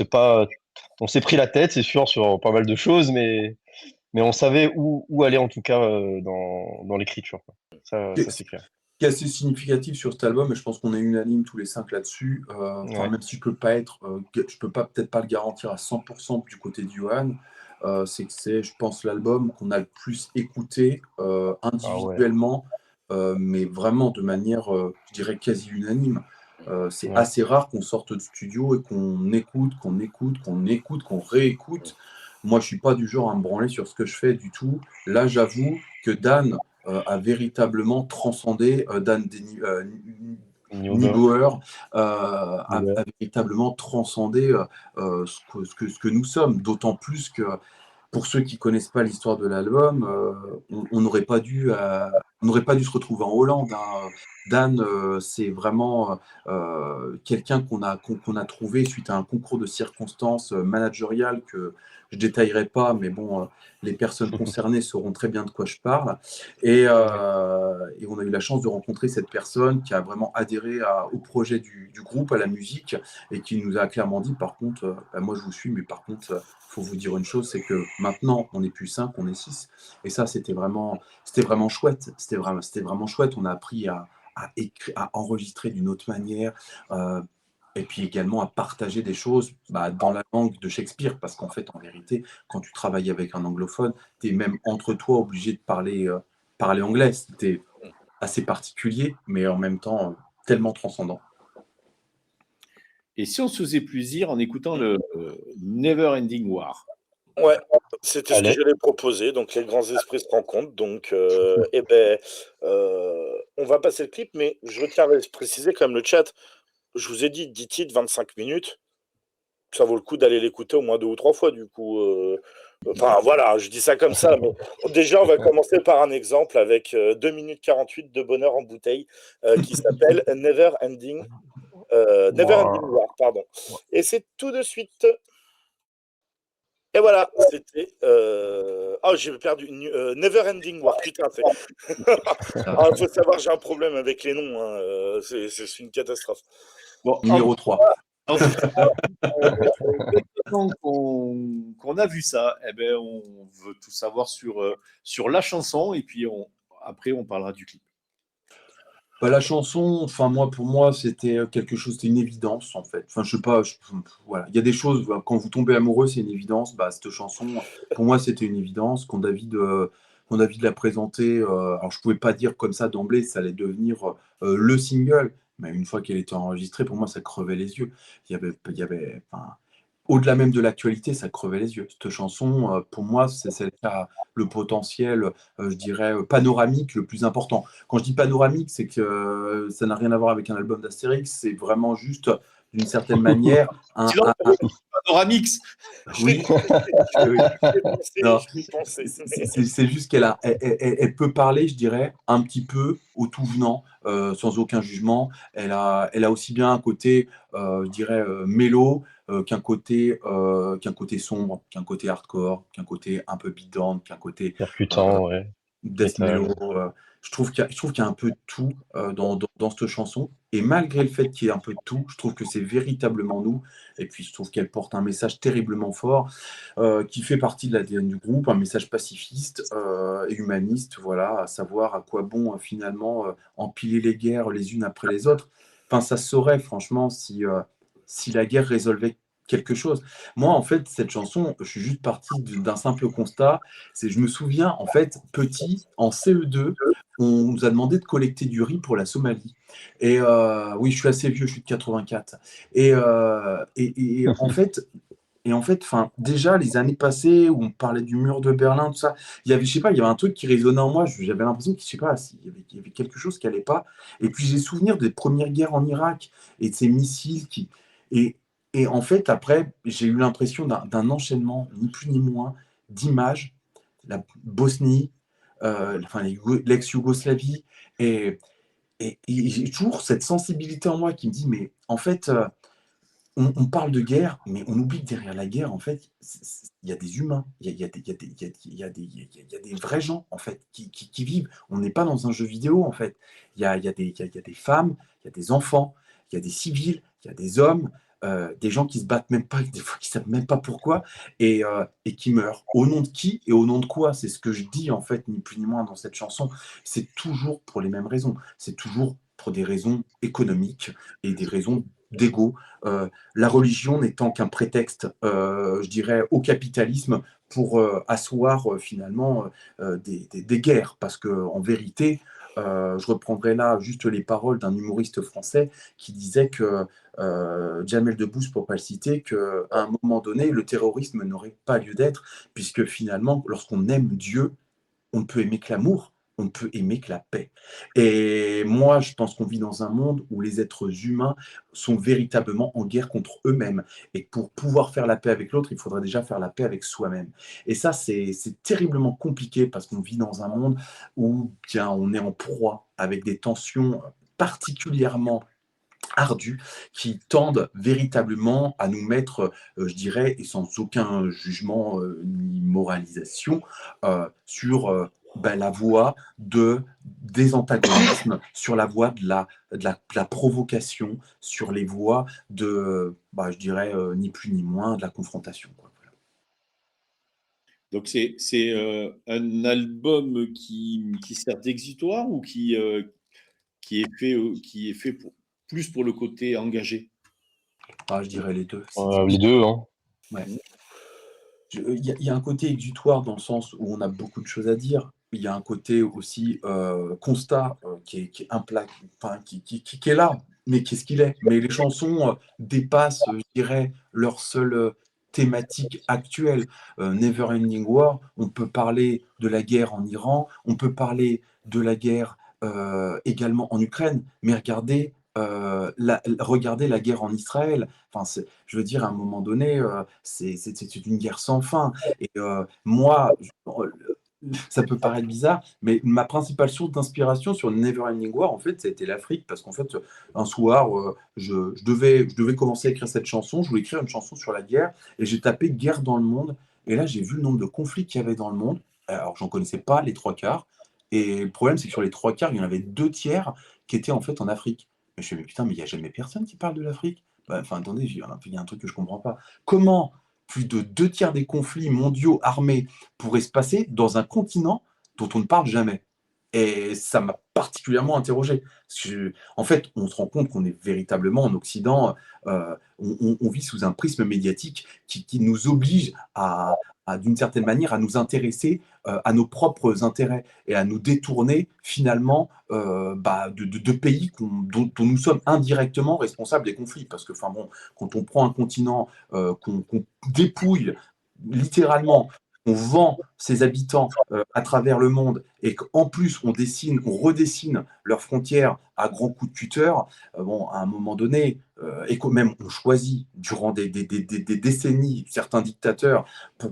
s'est pris la tête, c'est sûr, sur pas mal de choses, mais on savait où aller en tout cas dans l'écriture, quoi. Ça ce c'est clair. qui est assez significatif sur cet album, et je pense qu'on est unanime tous les 5 là-dessus, enfin, Ouais. même si je peux peut-être pas le garantir à 100% du côté de Johan, c'est que c'est, je pense, l'album qu'on a le plus écouté Ah ouais. individuellement, mais vraiment de manière, je dirais, quasi unanime. C'est Ouais. assez rare qu'on sorte de studio et qu'on écoute, qu'on écoute, qu'on écoute, qu'on réécoute. moi, je suis pas du genre à me branler sur ce que je fais du tout. Là, j'avoue que Dan a véritablement transcendé, Dan Niebauer a véritablement transcendé ce que nous sommes, d'autant plus que pour ceux qui connaissent pas l'histoire de l'album, on n'aurait pas dû se retrouver en Hollande, hein. Dan, c'est vraiment quelqu'un qu'on a trouvé suite à un concours de circonstances managériales que je détaillerai pas, mais bon, les personnes concernées sauront très bien de quoi je parle. Et on a eu la chance de rencontrer cette personne qui a vraiment adhéré au projet du groupe, à la musique, et qui nous a clairement dit, par contre, moi je vous suis, mais par contre, faut vous dire une chose, c'est que maintenant, on n'est plus 5, on est 6. Et ça, c'était vraiment chouette. C'était vraiment chouette. On a appris à enregistrer d'une autre manière. Et puis également à partager des choses dans la langue de Shakespeare, parce qu'en fait, en vérité, quand tu travailles avec un anglophone, tu es même entre toi obligé de parler anglais. C'était assez particulier, mais en même temps tellement transcendant. Et si on se faisait plaisir en écoutant le Never Ending War? Ouais, c'était ce que j'allais proposer, donc les grands esprits se rencontrent, donc on va passer le clip, mais je tiens à préciser quand même le chat. Je vous ai dit 10 titres, 25 minutes, ça vaut le coup d'aller l'écouter au moins 2 ou 3 fois du coup. Enfin voilà, je dis ça comme ça, mais déjà on va commencer par un exemple avec 2 minutes 48 de bonheur en bouteille qui s'appelle Never Ending War, pardon. Et c'est tout de suite. Et voilà, c'était. Oh, j'ai perdu. Never Ending War, putain, c'est. Il faut savoir, j'ai un problème avec les noms, hein, c'est une catastrophe. Bon, numéro 3. Maintenant qu'on a vu ça, eh ben, on veut tout savoir sur la chanson, et puis après, on parlera du clip. La chanson, pour moi, c'était quelque chose, c'était une évidence en fait. Enfin, je sais pas, voilà. Il y a des choses, quand vous tombez amoureux, c'est une évidence. Cette chanson, pour moi, c'était une évidence. Quand David l'a présentée, alors je pouvais pas dire comme ça d'emblée, ça allait devenir le single. Mais une fois qu'elle était enregistrée, pour moi, ça crevait les yeux. Il y avait, au-delà même de l'actualité, ça crevait les yeux. Cette chanson, pour moi, c'est celle qui a le potentiel, je dirais, panoramique le plus important. Quand je dis panoramique, c'est que ça n'a rien à voir avec un album d'Astérix, c'est vraiment juste, d'une certaine manière, Panoramix. Oui. C'est juste qu'elle peut parler, je dirais, un petit peu au tout venant, sans aucun jugement. Elle a aussi bien un côté, je dirais, mélo, qu'un côté sombre, qu'un côté hardcore, qu'un côté un peu beatdown, qu'un côté percutant, death mellow. Je trouve qu'il y a un peu de tout dans cette chanson. Et malgré le fait qu'il y ait un peu de tout, je trouve que c'est véritablement nous. Et puis je trouve qu'elle porte un message terriblement fort qui fait partie de l'ADN du groupe, un message pacifiste et humaniste, voilà, à savoir à quoi bon finalement empiler les guerres les unes après les autres. Enfin, ça se saurait franchement si la guerre résolvait quelque chose. Moi, en fait, cette chanson, je suis juste parti d'un simple constat. Je me souviens, en fait, petit, en CE2, on nous a demandé de collecter du riz pour la Somalie. Et oui, je suis assez vieux, je suis de 84. Et en fait, déjà, les années passées où on parlait du mur de Berlin, tout ça, il y avait un truc qui résonnait en moi. J'avais l'impression qu'il y avait quelque chose qui allait pas. Et puis, j'ai souvenir des premières guerres en Irak et de ces missiles et en fait, après, j'ai eu l'impression d'un enchaînement, ni plus ni moins, d'images, la Bosnie, l'ex-Yougoslavie, et j'ai toujours cette sensibilité en moi qui me dit, mais en fait, on parle de guerre, mais on oublie que derrière la guerre, en fait, il y a des humains, il y a des vrais gens, en fait, qui vivent. On n'est pas dans un jeu vidéo, en fait. Il y a des femmes, il y a des enfants, il y a des civils, il y a des hommes, des gens qui se battent même pas, des fois qui savent même pas pourquoi, et qui meurent. Au nom de qui et au nom de quoi? C'est ce que je dis, en fait, ni plus ni moins dans cette chanson. C'est toujours pour les mêmes raisons. C'est toujours pour des raisons économiques et des raisons d'ego. La religion n'étant qu'un prétexte, je dirais, au capitalisme pour asseoir finalement des guerres. Parce qu'en vérité, je reprendrai là juste les paroles d'un humoriste français qui disait que, Jamel Debbouze, pour ne pas le citer, qu'à un moment donné, le terrorisme n'aurait pas lieu d'être, puisque finalement, lorsqu'on aime Dieu, on ne peut aimer que l'amour, on ne peut aimer que la paix. Et moi, je pense qu'on vit dans un monde où les êtres humains sont véritablement en guerre contre eux-mêmes. Et pour pouvoir faire la paix avec l'autre, il faudrait déjà faire la paix avec soi-même. Et ça, c'est terriblement compliqué parce qu'on vit dans un monde où bien, on est en proie avec des tensions particulièrement ardues qui tendent véritablement à nous mettre, je dirais, et sans aucun jugement ni moralisation, sur la voie des antagonismes, sur la voie de la provocation, sur les voies je dirais, ni plus ni moins, de la confrontation, quoi. Voilà. Donc c'est un album qui sert d'exutoire ou qui est fait plus pour le côté engagé? Je dirais les deux. Les deux, hein. Ouais. Il y a un côté exutoire dans le sens où on a beaucoup de choses à dire. Il y a un côté aussi constat qui est enfin, qui est là, mais qu'est-ce qu'il est? Mais les chansons dépassent, je dirais, leur seule thématique actuelle. Never Ending War, on peut parler de la guerre en Iran, on peut parler de la guerre également en Ukraine, mais regardez la guerre en Israël. Enfin, je veux dire, à un moment donné, c'est une guerre sans fin. Et moi, ça peut paraître bizarre, mais ma principale source d'inspiration sur Neverending War, en fait, ça a été l'Afrique, parce qu'en fait, un soir, je devais commencer à écrire cette chanson, je voulais écrire une chanson sur la guerre, et j'ai tapé guerre dans le monde, et là, j'ai vu le nombre de conflits qu'il y avait dans le monde, alors j'en connaissais pas les trois quarts, et le problème, c'est que sur les trois quarts, il y en avait deux tiers qui étaient en fait en Afrique. Mais je me suis dit, mais putain, mais il n'y a jamais personne qui parle de l'Afrique. Enfin, attendez, il y a un truc que je ne comprends pas. Comment plus de deux tiers des conflits mondiaux armés pourraient se passer dans un continent dont on ne parle jamais? Et ça m'a particulièrement interrogé. En fait, on se rend compte qu'on est véritablement en Occident, on vit sous un prisme médiatique qui nous oblige d'une certaine manière, à nous intéresser à nos propres intérêts et à nous détourner finalement de pays dont nous sommes indirectement responsables des conflits. Parce que, enfin bon, quand on prend un continent qu'on dépouille littéralement, on vend ses habitants à travers le monde et qu'en plus on redessine leurs frontières à grands coups de cutter, à un moment donné, et quand même on choisit durant des décennies certains dictateurs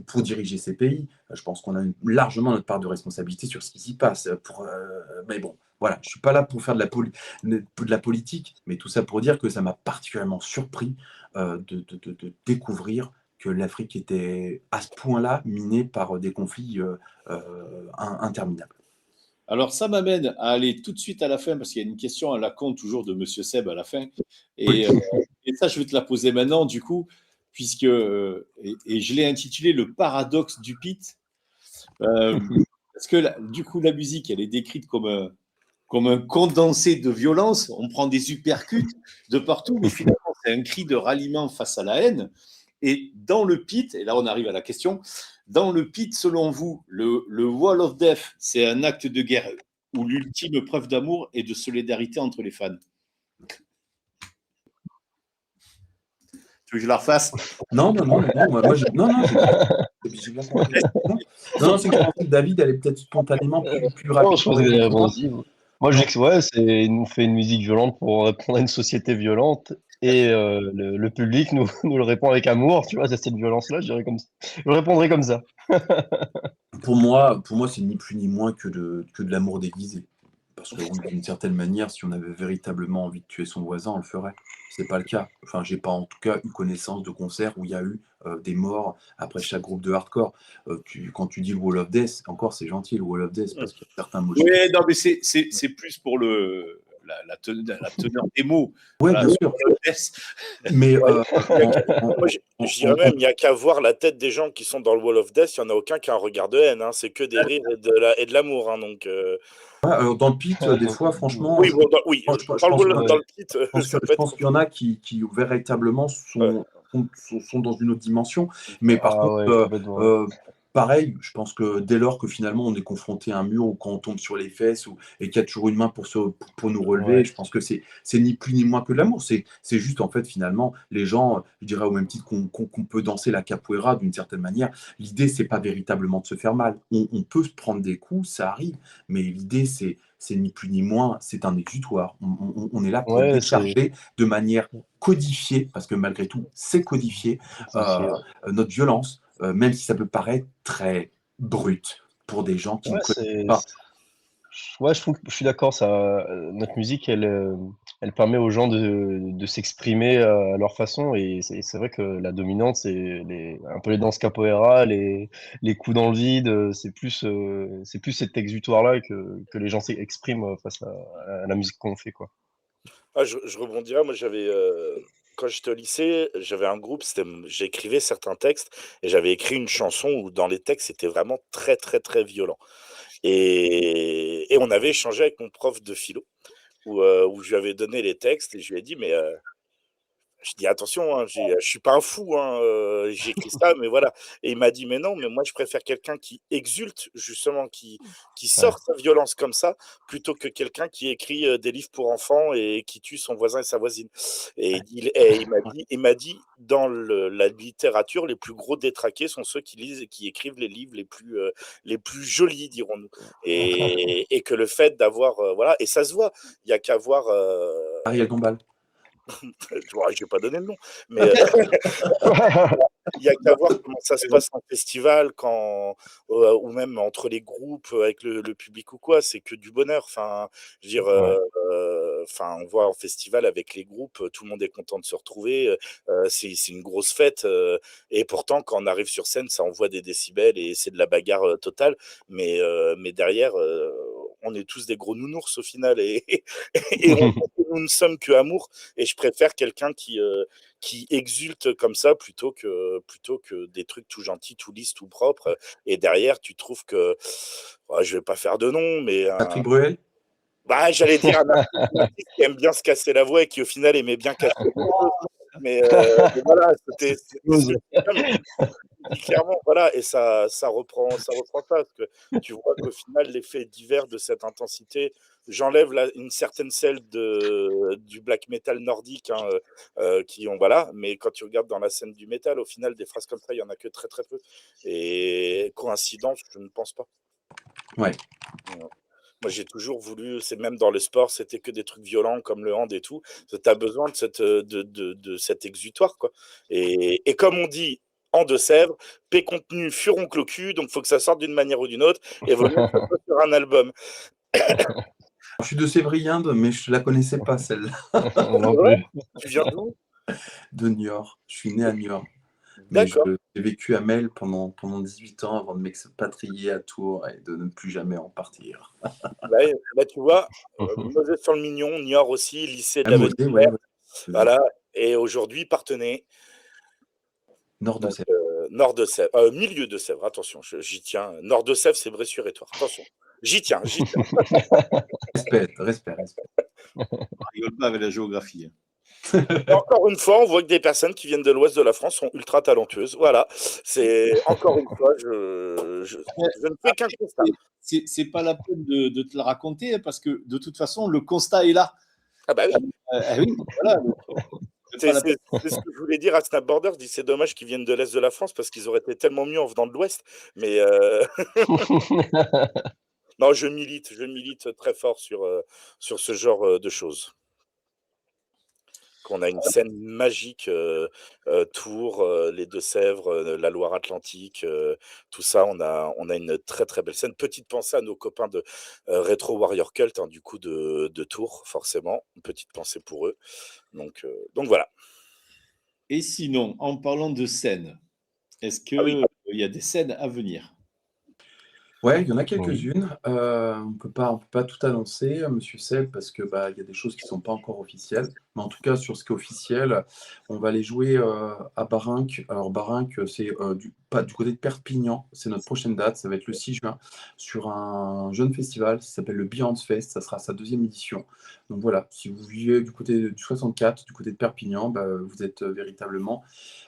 pour diriger ces pays, je pense qu'on a largement notre part de responsabilité sur ce qui s'y passe. Mais bon, voilà, je ne suis pas là pour faire de la politique, mais tout ça pour dire que ça m'a particulièrement surpris de découvrir que l'Afrique était à ce point-là minée par des conflits interminables. Alors, ça m'amène à aller tout de suite à la fin, parce qu'il y a une question à la con toujours de Monsieur Seb à la fin. Et ça, je vais te la poser maintenant, du coup, puisque, et je l'ai intitulé Le paradoxe du pit. Parce que, du coup, la musique, elle est décrite comme un condensé de violence. On prend des uppercuts de partout, mais finalement, c'est un cri de ralliement face à la haine. Et dans le pit, et là on arrive à la question, dans le pit, selon vous, le Wall of Death, c'est un acte de guerre ou l'ultime preuve d'amour et de solidarité entre les fans? Tu veux que je la refasse? Non, j'ai bien compris. Non, c'est que je pensais que David allait peut-être spontanément plus rapide. Non, je pense que vous avez répondu. Moi, je dis que il nous fait une musique violente pour répondre à une société violente. Et le public nous le répond avec amour, tu vois, c'est cette violence-là, je répondrai comme ça. Pour moi, c'est ni plus ni moins que de l'amour déguisé. Parce que oui, d'une certaine manière, si on avait véritablement envie de tuer son voisin, on le ferait. C'est pas le cas. Enfin, j'ai pas en tout cas eu connaissance de concerts où il y a eu des morts après chaque groupe de hardcore. Quand tu dis le Wall of Death, encore c'est gentil le Wall of Death parce qu'il y a certains mots. Oui, non, mais c'est plus pour la teneur des mots. Oui, bien sûr. Mais moi, je dirais même, il n'y a qu'à voir la tête des gens qui sont dans le Wall of Death, il n'y en a aucun qui a un regard de haine. Hein. C'est que des rires et de l'amour. Hein, donc, alors dans le pit, des fois, franchement. Oui, dans le pit. Je pense qu'il y en a qui véritablement sont dans une autre dimension. Mais par contre, pareil, je pense que dès lors que finalement on est confronté à un mur ou quand on tombe sur les fesses et qu'il y a toujours une main pour nous relever, Ouais. je pense que c'est ni plus ni moins que de l'amour. C'est juste en fait finalement les gens, je dirais au même titre qu'on peut danser la capoeira d'une certaine manière, l'idée c'est pas véritablement de se faire mal. On peut se prendre des coups, ça arrive, mais l'idée c'est ni plus ni moins, c'est un exutoire. On est là pour Ouais, c'est décharger de manière codifiée, parce que malgré tout c'est codifié, codifié, euh, ouais. notre violence, même si ça peut paraître très brut pour des gens qui ne Ouais, connaissent c'est pas. ouais, je suis d'accord, ça, notre musique, elle permet aux gens de s'exprimer, à leur façon et c'est vrai que la dominante, c'est un peu les danses capoeira, les coups dans le vide, c'est plus cet exutoire-là que les gens s'expriment, face à la musique qu'on fait, quoi. Ah, je rebondirais, moi j'avais, quand j'étais au lycée, j'avais un groupe, j'écrivais certains textes et j'avais écrit une chanson où dans les textes, c'était vraiment très, très, très violent et on avait échangé avec mon prof de philo où je lui avais donné les textes et je lui ai dit: «Mais, je dis: «Attention, hein, je suis pas un fou, hein, j'ai écrit ça, mais voilà» et il m'a dit: «Mais non, mais moi je préfère quelqu'un qui exulte justement, qui Ouais. sort sa violence comme ça, plutôt que quelqu'un qui écrit, des livres pour enfants et qui tue son voisin et sa voisine» et il m'a dit: «Dans la littérature, les plus gros détraqués sont ceux qui lisent et qui écrivent les livres les plus jolis, dirons-nous» et que le fait d'avoir, voilà et ça se voit, il y a qu'à voir, Ariel Dombal. je vais pas donner le nom, mais il y a qu'à voir comment ça se passe en festival ou même entre les groupes, avec le public ou quoi, c'est que du bonheur. Enfin, je veux dire, Ouais. enfin, on voit en festival avec les groupes, tout le monde est content de se retrouver, c'est une grosse fête, et pourtant quand on arrive sur scène, ça envoie des décibels et c'est de la bagarre, totale. Mais derrière, on est tous des gros nounours au final et et nous ne sommes que amour et je préfère quelqu'un qui exulte comme ça plutôt que des trucs tout gentils, tout lisses, tout propres, et derrière tu trouves que, ouais, je vais pas faire de nom, mais Patrick Bruel. bah, j'allais dire un artiste qui aime bien se casser la voix et qui au final aimait bien casser les choses. Mais voilà, Ose. dit clairement, voilà, et ça reprend ça, parce que tu vois qu'au final, l'effet divers de cette intensité, j'enlève une certaine celle du black metal nordique, hein, qui ont, voilà, mais quand tu regardes dans la scène du métal, au final, des phrases comme ça, il y en a que très très peu. Et coïncidence, je ne pense pas. Ouais. Voilà. Moi, j'ai toujours voulu, c'est même dans le sport, c'était que des trucs violents comme le hand et tout. Tu as besoin de de cet exutoire, quoi. Et comme on dit en Deux-Sèvres, P contenu furoncle au cul, donc il faut que ça sorte d'une manière ou d'une autre, et vaut mieux que ça soit sur un album. Je suis de Sévrillinde, mais je la connaissais pas celle-là. C'est Non vrai? plus. Tu viens d'où? De Niort. Je suis né à Niort, mais D'accord. j'ai vécu à Mel pendant 18 ans avant de m'expatrier à Tours et de ne plus jamais en partir. Bah, tu vois, Mozet-sur-le-Mignon, Niort aussi, lycée de À la Mosée, ouais, Vaudevillère, ouais. voilà, et aujourd'hui Parthenay, Nord de donc Sèvres. nord de Sèvres, milieu de Sèvres, attention, j'y tiens. Nord de Sèvres, c'est Bressuire-et-Thouars, attention. J'y tiens, j'y tiens. Respect, respect, respect. On rigole pas avec la géographie, hein. Et encore une fois, on voit que des personnes qui viennent de l'ouest de la France sont ultra talentueuses. Voilà, c'est encore une fois, je ne fais qu'un constat. C'est pas la peine de te le raconter, hein, parce que de toute façon, le constat est là. Ah bah oui, Oui, voilà. C'est c'est pas la peine. c'est c'est ce que je voulais dire à Snapborder. Je dis: «C'est dommage qu'ils viennent de l'est de la France parce qu'ils auraient été tellement mieux en venant de l'ouest», mais non, je milite très fort sur ce genre, de choses. Qu'on a une scène magique, Tours, les Deux-Sèvres, la Loire-Atlantique, tout ça, on a une très, très belle scène. Petite pensée à nos copains de, Retro Warrior Cult, hein, du coup de Tours, forcément. Une petite pensée pour eux. Donc voilà. Et sinon, en parlant de scènes, est-ce Ah oui, qu'il y a des scènes à venir? Ouais, il y en a Oui. quelques-unes. On peut pas tout annoncer, monsieur Seb, parce que, bah, il y a des choses qui sont pas encore officielles. Mais en tout cas, sur ce qui est officiel, on va aller jouer, à Barinque. Alors Barinque, c'est, pas du côté de Perpignan. C'est notre prochaine date. Ça va être le 6 juin sur un jeune festival qui s'appelle le Beyond Fest. Ça sera sa 2e édition. Donc voilà, si vous vivez du côté du 64, du côté de Perpignan, vous êtes véritablement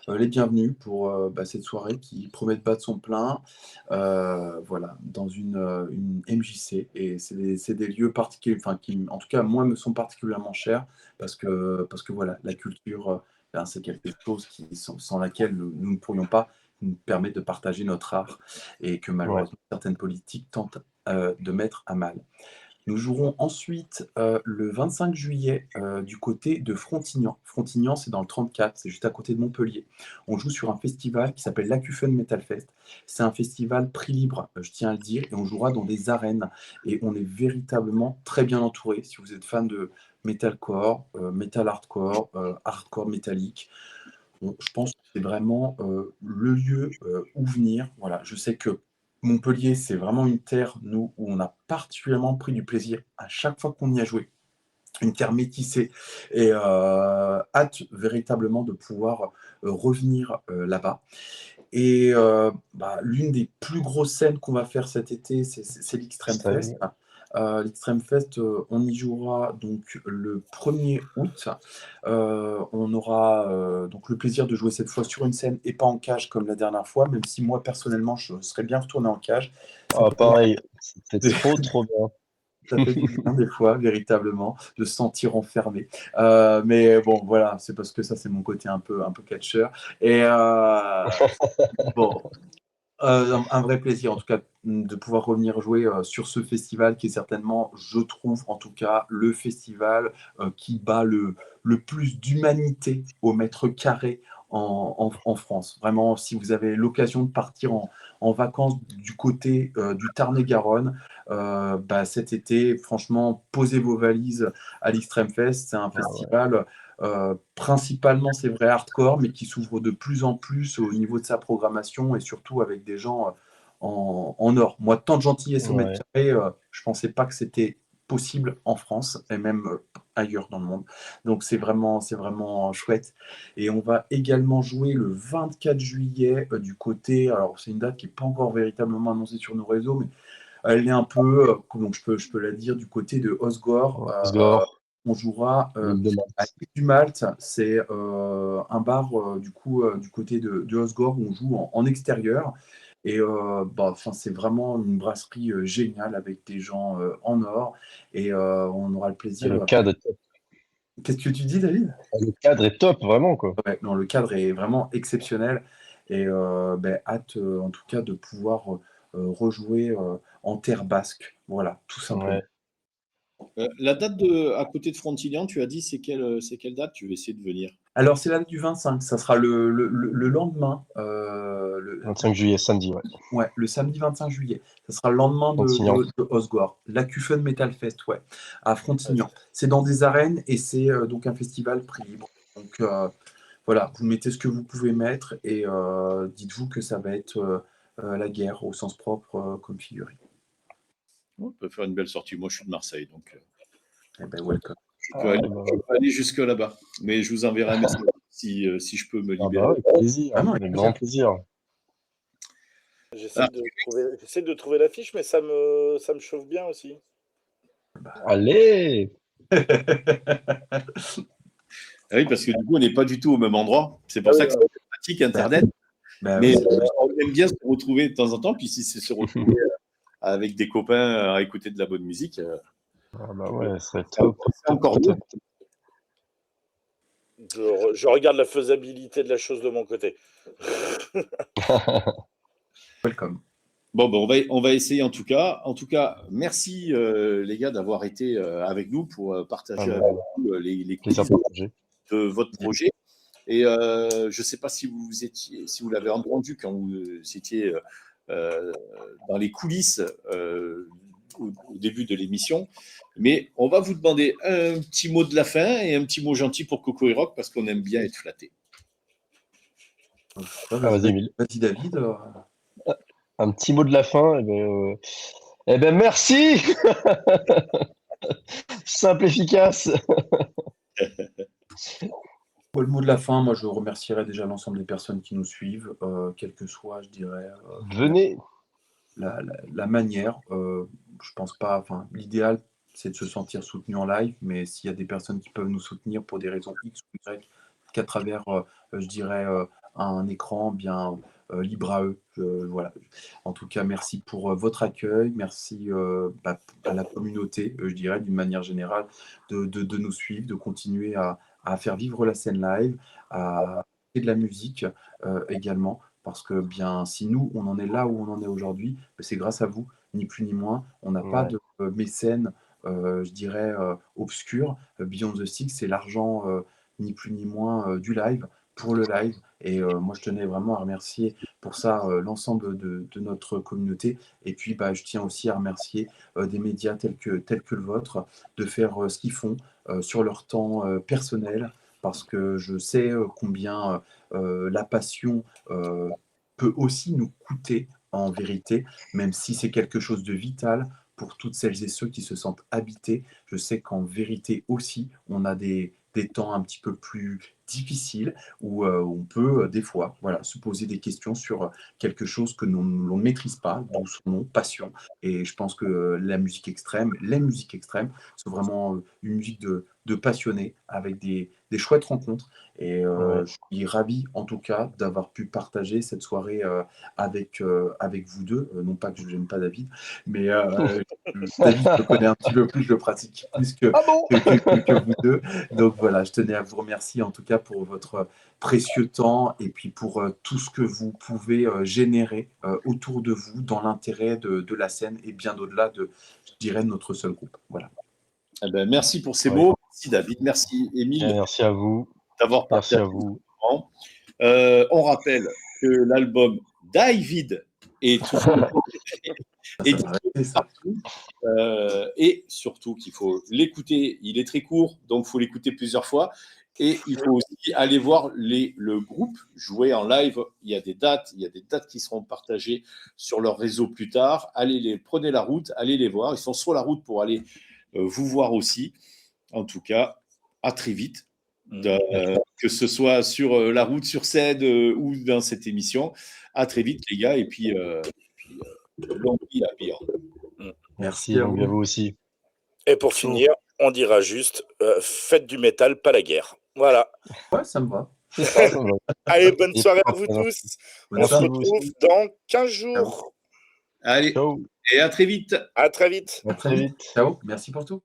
les bienvenus pour cette soirée qui promet de battre son plein. Voilà, dans une MJC. Et c'est des lieux particuliers, enfin, qui, en tout cas, moi, me sont particulièrement chers parce que voilà, la culture, c'est quelque chose sans laquelle nous ne pourrions pas nous permettre de partager notre art et que malheureusement certaines politiques tentent de mettre à mal. Nous jouerons ensuite le 25 juillet du côté de Frontignan. Frontignan, c'est dans le 34, c'est juste à côté de Montpellier. On joue sur un festival qui s'appelle l'Acufen Metal Fest. C'est un festival prix libre, je tiens à le dire, et on jouera dans des arènes. Et on est véritablement très bien entouré. Si vous êtes fan de metalcore, metal hardcore, hardcore métallique, je pense que c'est vraiment le lieu où venir. Voilà, je sais que Montpellier, c'est vraiment une terre, nous, où on a particulièrement pris du plaisir à chaque fois qu'on y a joué. Une terre métissée et hâte véritablement de pouvoir revenir là-bas. Et l'une des plus grosses scènes qu'on va faire cet été, c'est l'Extreme Fest. L'Extreme Fest, on y jouera donc le 1er août. On aura donc le plaisir de jouer cette fois sur une scène et pas en cage comme la dernière fois, même si moi personnellement je serais bien retourné en cage. Ah, pareil, c'était trop bien. Ça fait du bien des fois, véritablement, de se sentir enfermé. Mais bon, voilà, c'est parce que ça, c'est mon côté un peu catcheur. Et bon, un vrai plaisir, en tout cas, de pouvoir revenir jouer sur ce festival qui est certainement, je trouve, en tout cas, le festival qui bat le plus d'humanité au mètre carré en France. Vraiment, si vous avez l'occasion de partir en vacances du côté du Tarn-et-Garonne, cet été, franchement, posez vos valises à l'Extreme Fest. C'est un festival principalement, c'est vrai, hardcore, mais qui s'ouvre de plus en plus au niveau de sa programmation et surtout avec des gens en or. Moi, tant de gentillesse au mètre carré, je ne pensais pas que c'était possible en France et même ailleurs dans le monde. Donc c'est vraiment chouette. Et on va également jouer le 24 juillet du côté, alors c'est une date qui n'est pas encore véritablement annoncée sur nos réseaux, mais elle est un peu, donc je peux la dire, du côté de Osgore. On jouera à l'île du Malte. C'est un bar du côté de Osgore où on joue en extérieur. Et c'est vraiment une brasserie géniale avec des gens en or. Et on aura le plaisir. Le cadre est top. Qu'est-ce que tu dis, David? Le cadre est top, vraiment, quoi. Ouais, non, le cadre est vraiment exceptionnel. Et hâte, en tout cas, de pouvoir rejouer en terre basque. Voilà, tout simplement. La date à côté de Frontignan, tu as dit, c'est quelle date? Tu vas essayer de venir. Alors, c'est la date du 25. Ça sera le lendemain. 25 juillet, samedi, ouais. Ouais, le samedi 25 juillet. Ça sera le lendemain de Osgore. L'Acufen Metal Fest, ouais, à Frontignan. C'est dans des arènes et c'est donc un festival prix libre. Donc, voilà, vous mettez ce que vous pouvez mettre et dites-vous que ça va être la guerre au sens propre comme figuré. On peut faire une belle sortie. Moi, je suis de Marseille, donc welcome. Je peux aller jusque là-bas. Mais je vous enverrai un message si je peux me libérer. Avec plaisir, avec grand plaisir. J'essaie de trouver l'affiche, mais ça me chauffe bien aussi. Allez. Oui, parce que du coup, on n'est pas du tout au même endroit. C'est pour ça que c'est pratique, Internet. Mais on aime bien se retrouver de temps en temps. Puis si c'est se retrouver avec des copains à écouter de la bonne musique. Ouais, c'est top. C'est encore mieux. Je regarde la faisabilité de la chose de mon côté. Welcome. Bon, on va essayer en tout cas. En tout cas, merci les gars d'avoir été avec nous pour partager avec nous les coulisses de votre projet. Et je ne sais pas si vous l'avez entendu quand vous étiez dans les coulisses au début de l'émission, mais on va vous demander un petit mot de la fin et un petit mot gentil pour Coco et Rock parce qu'on aime bien être flatté. Vas-y David. Un petit mot de la fin. Eh ben merci. Simple, efficace. Pour le mot de la fin, moi je remercierai déjà l'ensemble des personnes qui nous suivent, quelle que soit, je dirais, Venez. la manière. Je pense pas, enfin, l'idéal, c'est de se sentir soutenu en live, mais s'il y a des personnes qui peuvent nous soutenir pour des raisons X ou Y, qu'à travers, je dirais, un écran, bien libre à eux. Voilà. En tout cas, merci pour votre accueil, merci à la communauté, je dirais, d'une manière générale, de nous suivre, de continuer à faire vivre la scène live, à faire de la musique également. Parce que bien, si nous, on en est là où on en est aujourd'hui, ben, c'est grâce à vous, ni plus ni moins. On n'a pas Ouais. de mécène, je dirais, obscur. Beyond the Six, c'est l'argent, ni plus ni moins, du live, pour le live. Et moi, je tenais vraiment à remercier pour ça l'ensemble de notre communauté. Et puis, bah, je tiens aussi à remercier des médias tels que le vôtre, de faire ce qu'ils font sur leur temps personnel, parce que je sais combien la passion peut aussi nous coûter en vérité, même si c'est quelque chose de vital pour toutes celles et ceux qui se sentent habités. Je sais qu'en vérité aussi, on a des temps un petit peu plus difficiles où on peut des fois se poser des questions sur quelque chose que l'on ne maîtrise pas, d'où son nom, passion. Et je pense que la musique extrême, les musiques extrêmes, sont vraiment une musique de passionnés avec des chouettes rencontres. Et je suis ravi, en tout cas, d'avoir pu partager cette soirée avec vous deux. Non pas que je n'aime pas David, mais David, je le connais un petit peu plus, je le pratique plus Ah bon? que vous deux. Donc voilà, je tenais à vous remercier en tout cas pour votre précieux temps et puis pour tout ce que vous pouvez générer autour de vous dans l'intérêt de la scène et bien au-delà je dirais, de notre seul groupe. Voilà. Eh ben, merci pour ces Ouais. mots. Merci David, merci Émile Merci à vous. d'avoir Merci partagé à vous. ce moment. On rappelle que l'album David est toujours Ça va arrêter, ça. partout. Et surtout qu'il faut l'écouter. Il est très court, donc il faut l'écouter plusieurs fois. Et il faut aussi aller voir le groupe jouer en live. Il y a des dates qui seront partagées sur leur réseau plus tard. Prenez la route, allez les voir. Ils sont sur la route pour aller vous voir aussi. En tout cas, à très vite. Que ce soit sur la route, sur scène ou dans cette émission. À très vite, les gars. Et puis longue vie à Beyond. Merci, longue vie à vous aussi. Et pour Chaud. finir, on dira juste faites du métal, pas la guerre. Voilà. Ouais, ça me va. C'est ça, ça va. Allez, bonne Et soirée à vous merci. tous. Bonne On se soirée. retrouve dans 15 jours. Allez, Ciao. et à très vite. À très vite. À très vite. Ciao. Merci pour tout.